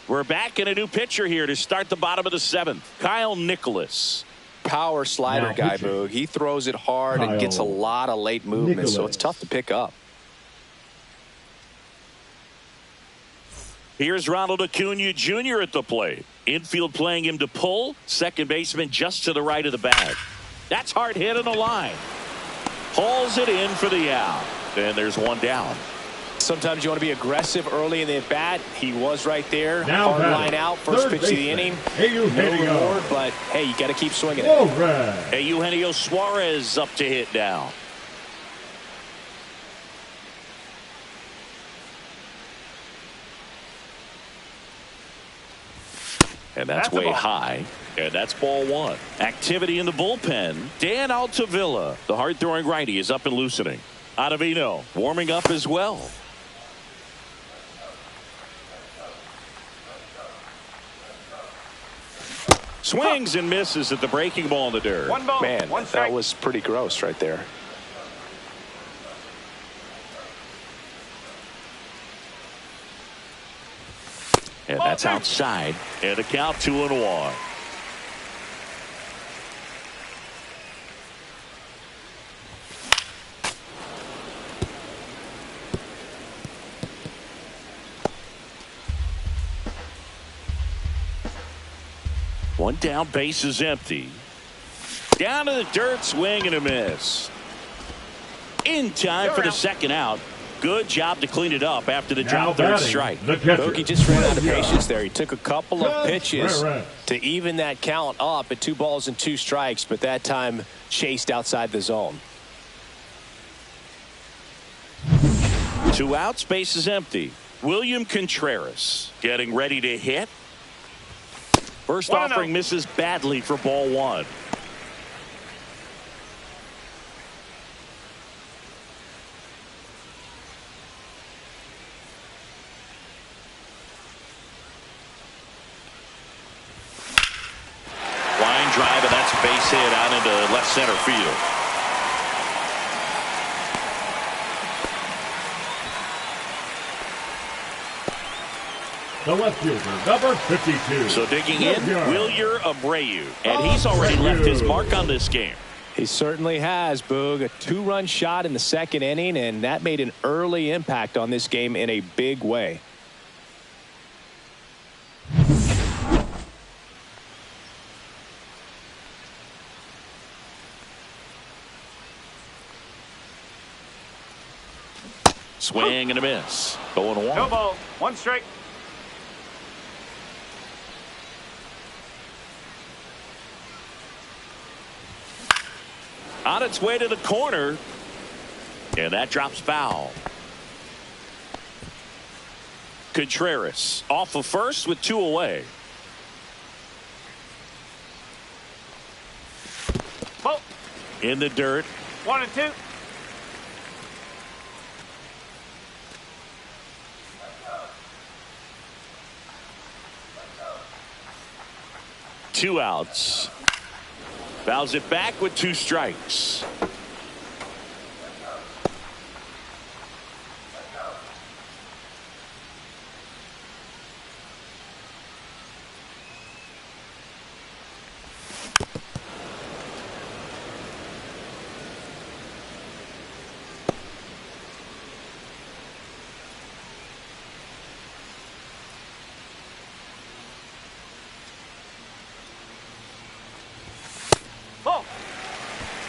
We're back in a new pitcher here to start the bottom of the 7th. Kyle Nicholas. Power slider guy, Boog. He throws it hard and gets a lot of late movement, so it's tough to pick up. Here's Ronald Acuna Jr. at the plate. Infield playing him to pull. Second baseman just to the right of the bag. That's hard hit on the line. Hauls it in for the out. And there's 1 down. Sometimes you want to be aggressive early in the at-bat. He was right there. Now hard line out. First pitch of the inning. No reward, but hey, you got to keep swinging it. Hey, Eugenio Suarez up to hit now. And that's way high. And that's ball 1. Activity in the bullpen. Dan Altavilla, the hard-throwing righty, is up and loosening. Ottavino warming up as well. Swings and misses at the breaking ball in the dirt. 1 ball, Man, 1 strike. that was pretty gross right there. And that's outside. And the count 2-1. One down, base is empty. Down to the dirt, swing and a miss. In time for the second out. Good job to clean it up after the drop third strike. Bogey just ran out of patience there. He took a couple of pitches to even that count up at 2 balls and 2 strikes, but that time chased outside the zone. 2 outs, base is empty. William Contreras getting ready to hit. First offering misses badly for ball 1. Line drive, and that's a base hit out into left center field. The left fielder, number 52. So digging in, Wilyer Abreu. And he's already left his mark on this game. He certainly has, Boog. A 2-run shot in the second inning, and that made an early impact on this game in a big way. Swing and a miss. 0-1. No ball. 1 strike. On its way to the corner. And that drops foul. Contreras off of first with 2 away. Ball. In the dirt. 1 and 2. Two outs. Fouls it back with 2 strikes.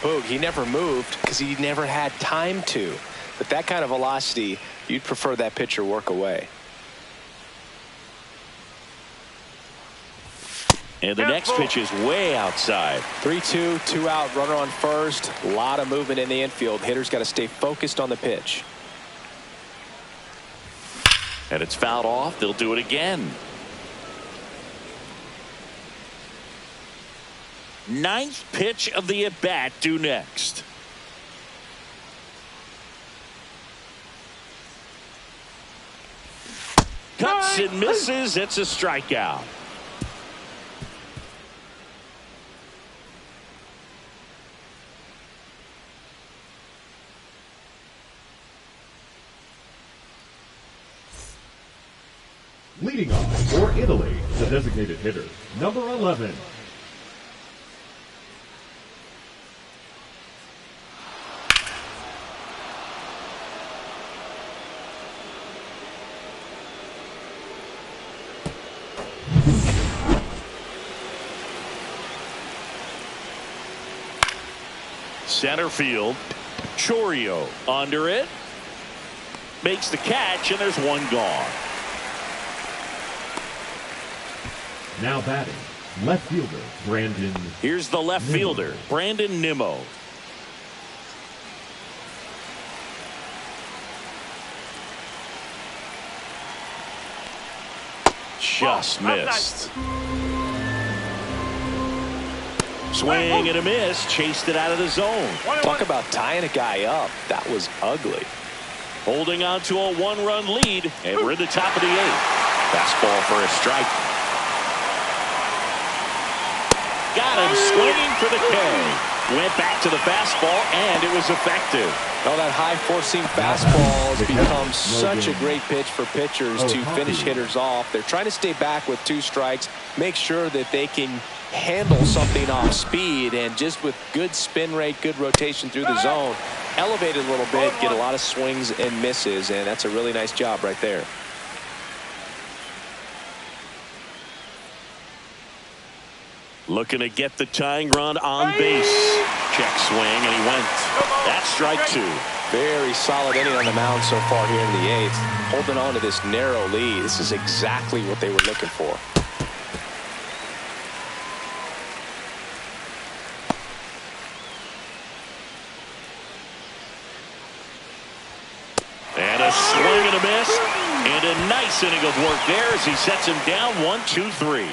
Boog, he never moved because he never had time to. But that kind of velocity, you'd prefer that pitcher work away. And the next pitch is way outside. 3-2, 2 out, runner on first. A lot of movement in the infield. Hitter's got to stay focused on the pitch. And it's fouled off. They'll do it again. 9th pitch of the at-bat due next. Cuts and misses. It's a strikeout. Leading off for Italy, the designated hitter, number 11. Center field. Chorio under it. Makes the catch, and there's 1 gone. Now batting, left fielder, Brandon. Here's the left fielder, Brandon Nimmo. Just missed. Swing and a miss. Chased it out of the zone. Talk about tying a guy up. That was ugly. Holding on to a 1-run lead, and we're in the top of the 8th. Fastball for a strike. Got him swinging for the K. Went back to the fastball, and it was effective. Oh, that high-forcing fastball has become such a great pitch for pitchers to finish hitters off. They're trying to stay back with 2 strikes, make sure that they can handle something off speed, and just with good spin rate, good rotation through the zone, elevate it a little bit, get a lot of swings and misses, and that's a really nice job right there. Looking to get the tying run on base. Check swing, and he went. That's strike 2. Very solid inning on the mound so far here in the 8th. Holding on to this narrow lead. This is exactly what they were looking for. And a swing and a miss. And a nice inning of work there as he sets him down 1-2-3.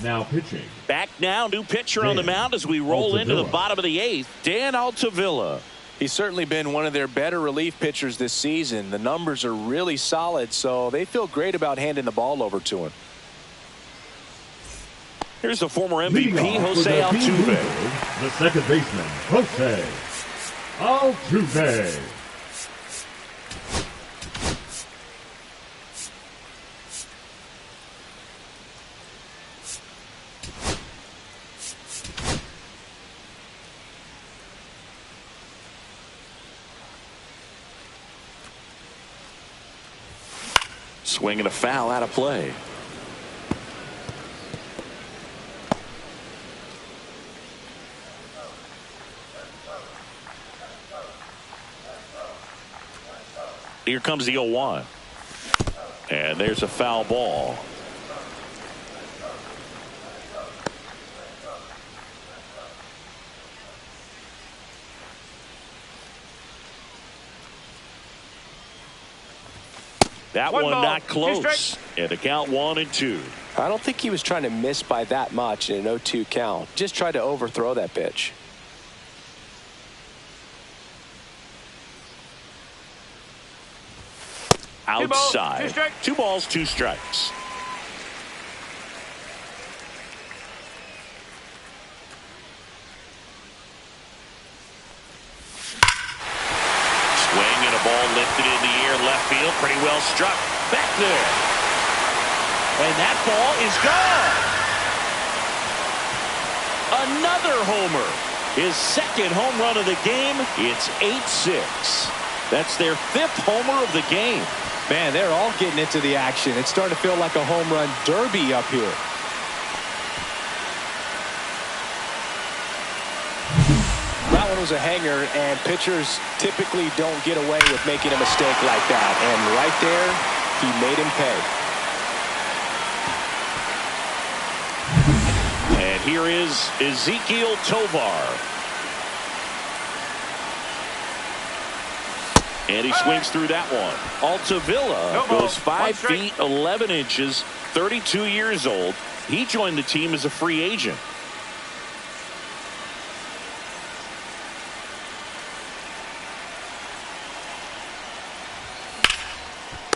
Now pitching. Back now, new pitcher on the mound as we roll into the bottom of the 8th, Dan Altavilla. He's certainly been one of their better relief pitchers this season. The numbers are really solid, so they feel great about handing the ball over to him. Here's the former Leading MVP, off Jose for the team Altuve. Blues, the second baseman, Jose Altuve. Swing and a foul out of play. Here comes the 0-1. And there's a foul ball. That one not close. And the count 1-2. I don't think he was trying to miss by that much in an 0-2 count. Just tried to overthrow that pitch. Outside. 2 balls, 2 strikes. Swing and a ball lifted in the air, left field, pretty well struck. Back there. And that ball is gone. Another homer. His second home run of the game. It's 8-6. That's their 5th homer of the game. Man, they're all getting into the action. It's starting to feel like a home run derby up here. That one was a hanger, and pitchers typically don't get away with making a mistake like that. And right there, he made him pay. And here is Ezequiel Tovar. And he swings through that one. Altavilla goes 5 feet 11 inches, 32 years old. He joined the team as a free agent.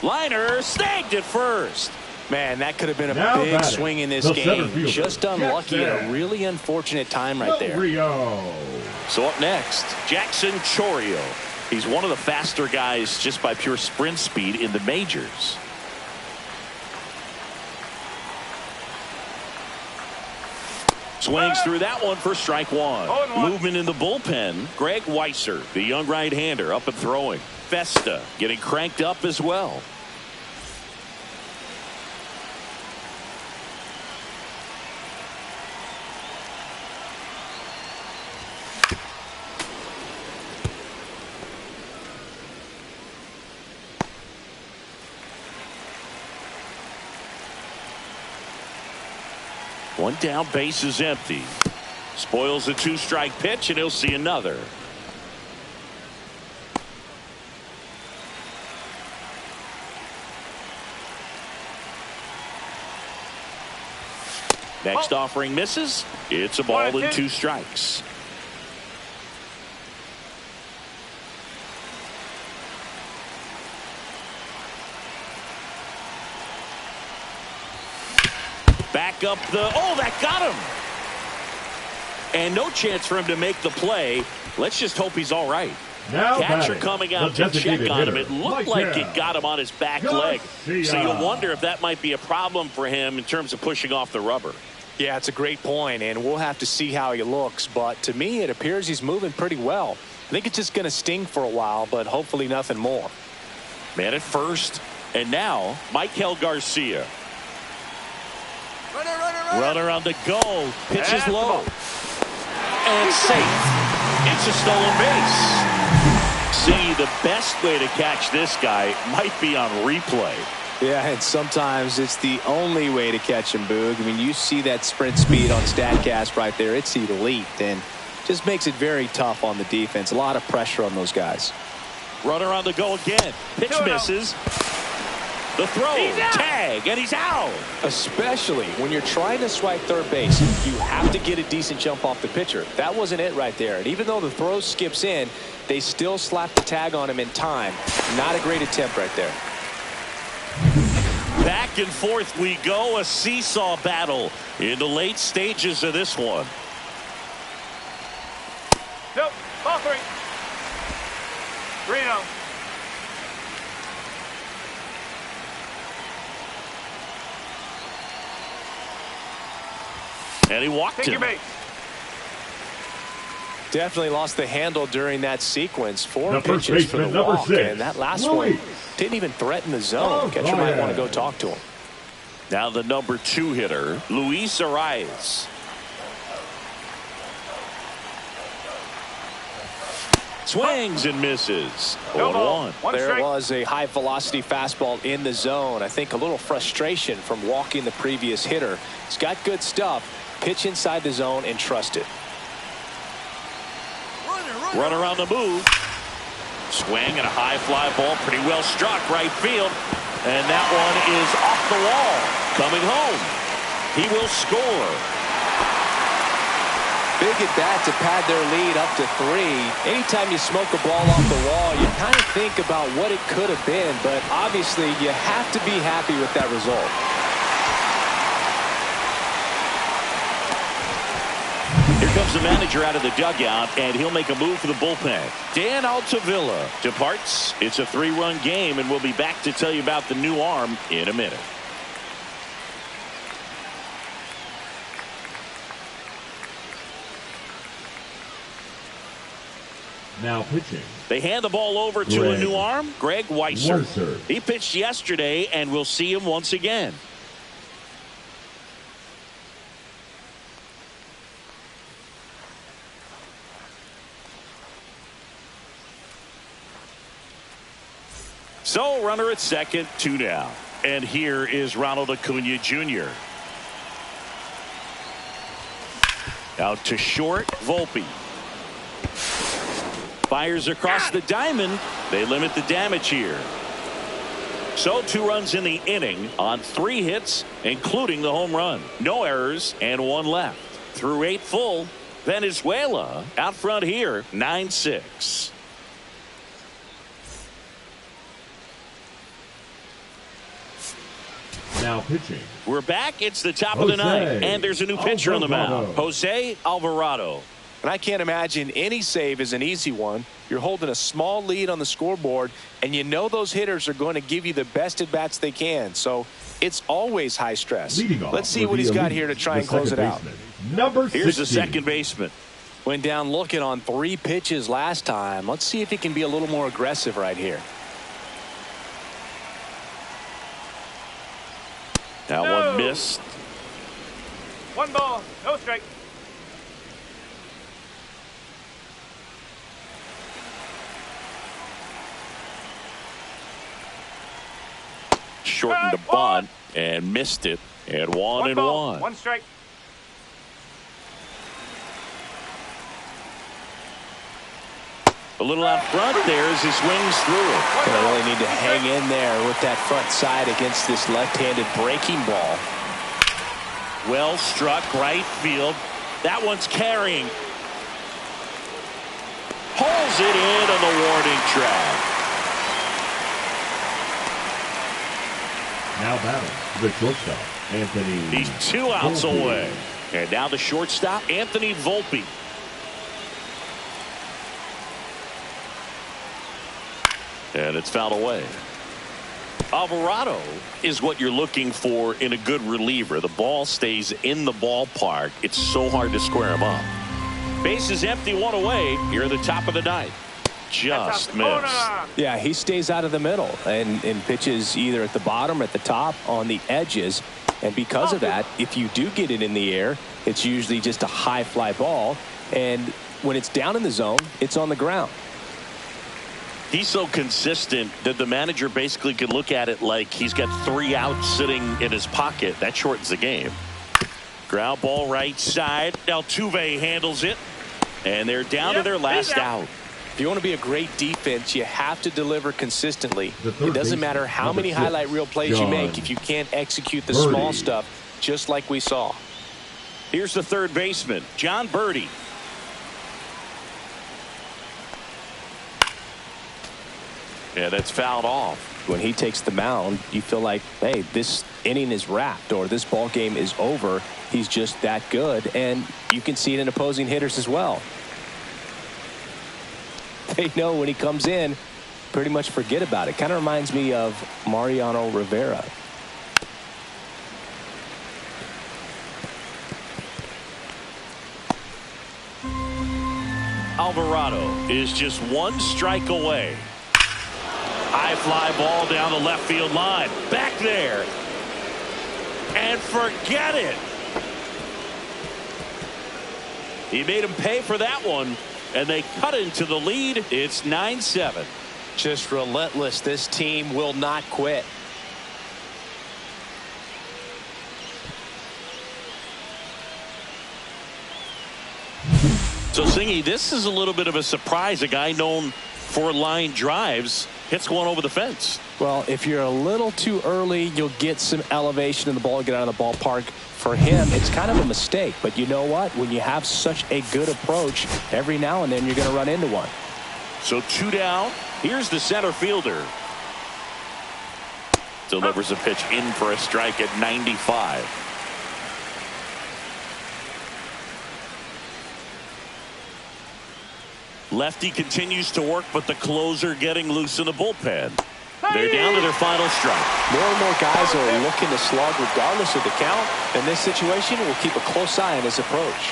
Liner snagged at first. Man, that could have been a big swing in this game. Just unlucky at a really unfortunate time right there. So up next, Jackson Chourio. He's one of the faster guys just by pure sprint speed in the majors. Swings through that one for strike 1. Movement in the bullpen. Greg Weisser, the young right-hander, up and throwing. Festa getting cranked up as well. One down, base is empty. Spoils a 2-strike pitch, and he'll see another. Next offering misses. It's a ball and 2 strikes. Back up the, oh, that got him. And no chance for him to make the play. Let's just hope he's all right. Now catcher coming out to check on him. It looked like it got him on his back leg. So you wonder if that might be a problem for him in terms of pushing off the rubber. Yeah, it's a great point, and we'll have to see how he looks. But to me, it appears he's moving pretty well. I think it's just going to sting for a while, but hopefully nothing more. Man at first, and now Michael Garcia. Runner on the go. Pitches low. And safe. It's a stolen base. See, the best way to catch this guy might be on replay. Yeah, and sometimes it's the only way to catch him, Boog. I mean, you see that sprint speed on StatCast right there. It's elite, and just makes it very tough on the defense. A lot of pressure on those guys. Runner on the go again. Pitch misses. The throw, tag, and he's out. Especially when you're trying to swipe third base, you have to get a decent jump off the pitcher. That wasn't it right there. And even though the throw skips in, they still slap the tag on him in time. Not a great attempt right there. Back and forth we go, a seesaw battle in the late stages of this one. Nope. Ball 3. 3-0. And he walked Take him. your base. Definitely lost the handle during that sequence. 4 The first pitches for the baseman, number walk, 6, and that last Luis. one didn't even threaten the zone. Catcher might want to go talk to him. Now the number 2 hitter, Luis Arias. Swings and misses. No ball. 0-1. One There strike. was a high velocity fastball in the zone. I think a little frustration from walking the previous hitter. He's got good stuff. Pitch inside the zone and trust it. Runner on the move. Swing and a high fly ball. Pretty well struck right field. And that one is off the wall. Coming home. He will score. Big at bat to pad their lead up to 3. Anytime you smoke a ball off the wall, you kind of think about what it could have been, but obviously you have to be happy with that result. Here comes the manager out of the dugout, and he'll make a move for the bullpen. Dan Altavilla departs. It's a 3-run game, and we'll be back to tell you about the new arm in a minute. Now pitching. They hand the ball over to a Greg new arm, Greg Weisser. Weisser. He pitched yesterday, and we'll see him once again. So runner at second, 2 down. And here is Ronald Acuna Jr. Out to short, Volpe. Fires across the diamond. They limit the damage here. So 2 runs in the inning on 3 hits, including the home run. No errors and 1 left. Through 8 full, Venezuela out front here, 9-6. Now pitching. We're back. It's the top of the ninth, and there's a new pitcher on the mound, Alvarado. Jose Alvarado. And I can't imagine any save is an easy one. You're holding a small lead on the scoreboard, and you know those hitters are going to give you the best at bats they can. So it's always high stress. Let's see what he's got here to try and close it out. Number 16. Here's the second baseman. Went down looking on 3 pitches last time. Let's see if he can be a little more aggressive right here. That one missed. 1 ball. No strike. Shortened the bunt and missed it. And 1 and 1. 1 strike. A little out front there as he swings through it. Gonna really need to hang in there with that front side against this left-handed breaking ball. Well struck right field. That one's carrying. Pulls it in on the warning track. Now batting the shortstop, Anthony. He's 2 outs Volpe. away. And now the shortstop, Anthony Volpe. And it's fouled away. Alvarado is what you're looking for in a good reliever. The ball stays in the ballpark. It's so hard to square him up. Base is empty, 1 away. You're at the top of the ninth. Just missed. Yeah, he stays out of the middle and pitches either at the bottom or at the top on the edges. And because of that, if you do get it in the air, it's usually just a high fly ball. And when it's down in the zone, it's on the ground. He's so consistent that the manager basically could look at it like he's got 3 outs sitting in his pocket. That shortens the game. Ground ball right side. Altuve handles it. And they're down to their last out. If you want to be a great defense, you have to deliver consistently. It doesn't matter how many highlight reel plays you make if you can't execute the small stuff, just like we saw. Here's the third baseman, John Birdie. Yeah, that's fouled off. When he takes the mound, you feel like, hey, this inning is wrapped or this ball game is over. He's just that good, and you can see it in opposing hitters as well. They know when he comes in, pretty much forget about it. Kind of reminds me of Mariano Rivera. Alvarado is just one strike away. High fly ball down the left field line. Back there. And forget it. He made him pay for that one, and they cut into the lead. It's 9-7. Just relentless. This team will not quit. So, Singy, this is a little bit of a surprise. A guy known for line drives hits one over the fence. Well, if you're a little too early, you'll get some elevation in the ball, get out of the ballpark. For him, it's kind of a mistake. But you know what? When you have such a good approach, every now and then you're going to run into one. So 2 down. Here's the center fielder. Delivers a pitch in for a strike at 95. Lefty continues to work, but the closer getting loose in the bullpen. They're down to their final strike. More and more guys are looking to slug regardless of the count. In this situation, we'll keep a close eye on his approach.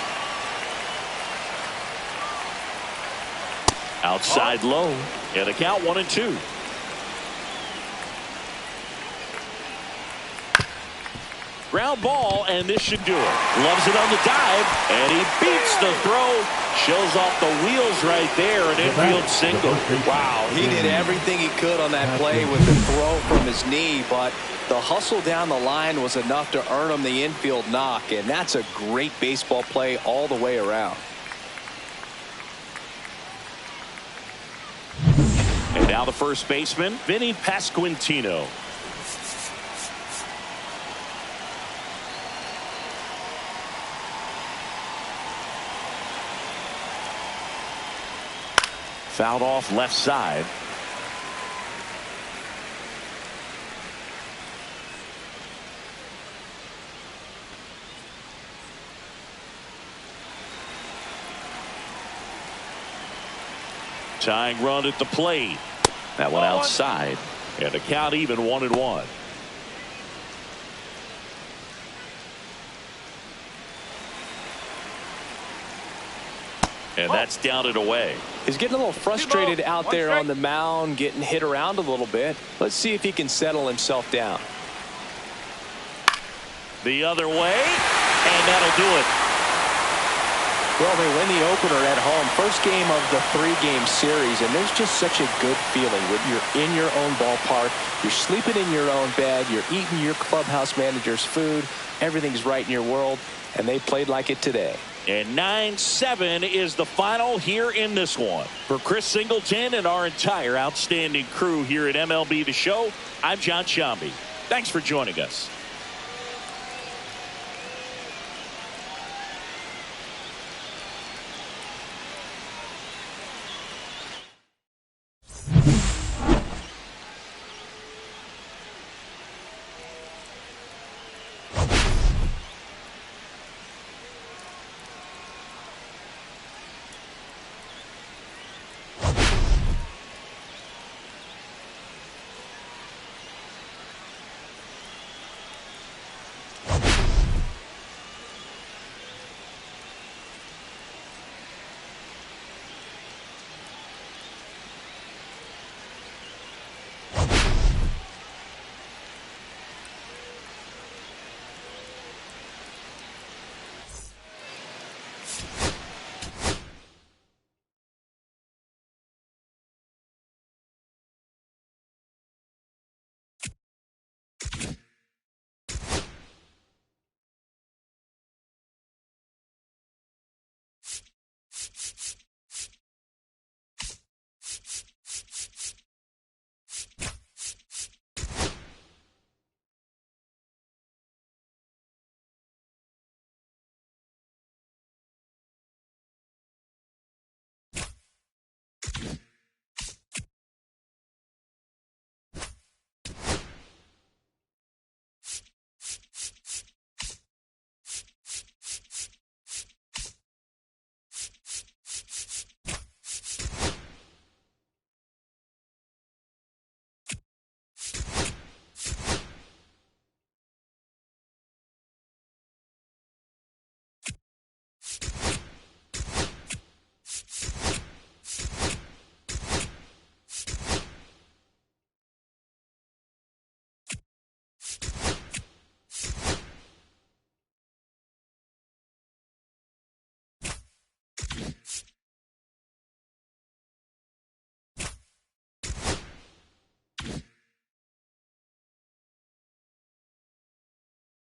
Outside low. And the count 1-2. Ground ball, and this should do it. Loves it on the dive, and he beats the throw. Shows off the wheels right there. An infield single. Wow, he did everything he could on that play with the throw from his knee, but the hustle down the line was enough to earn him the infield knock, and that's a great baseball play all the way around. And now the first baseman, Vinny Pasquantino. Fouled off left side. Tying run at the plate. That one outside. And the count even 1-1. And that's down and away. He's getting a little frustrated out there on the mound, getting hit around a little bit. Let's see if he can settle himself down. The other way, and that'll do it. Well, they win the opener at home. First game of the 3-game series, and there's just such a good feeling when you're in your own ballpark, you're sleeping in your own bed, you're eating your clubhouse manager's food, everything's right in your world, and they played like it today. And 9-7 is the final here in this one. For Chris Singleton and our entire outstanding crew here at MLB The Show, I'm John Shambi. Thanks for joining us.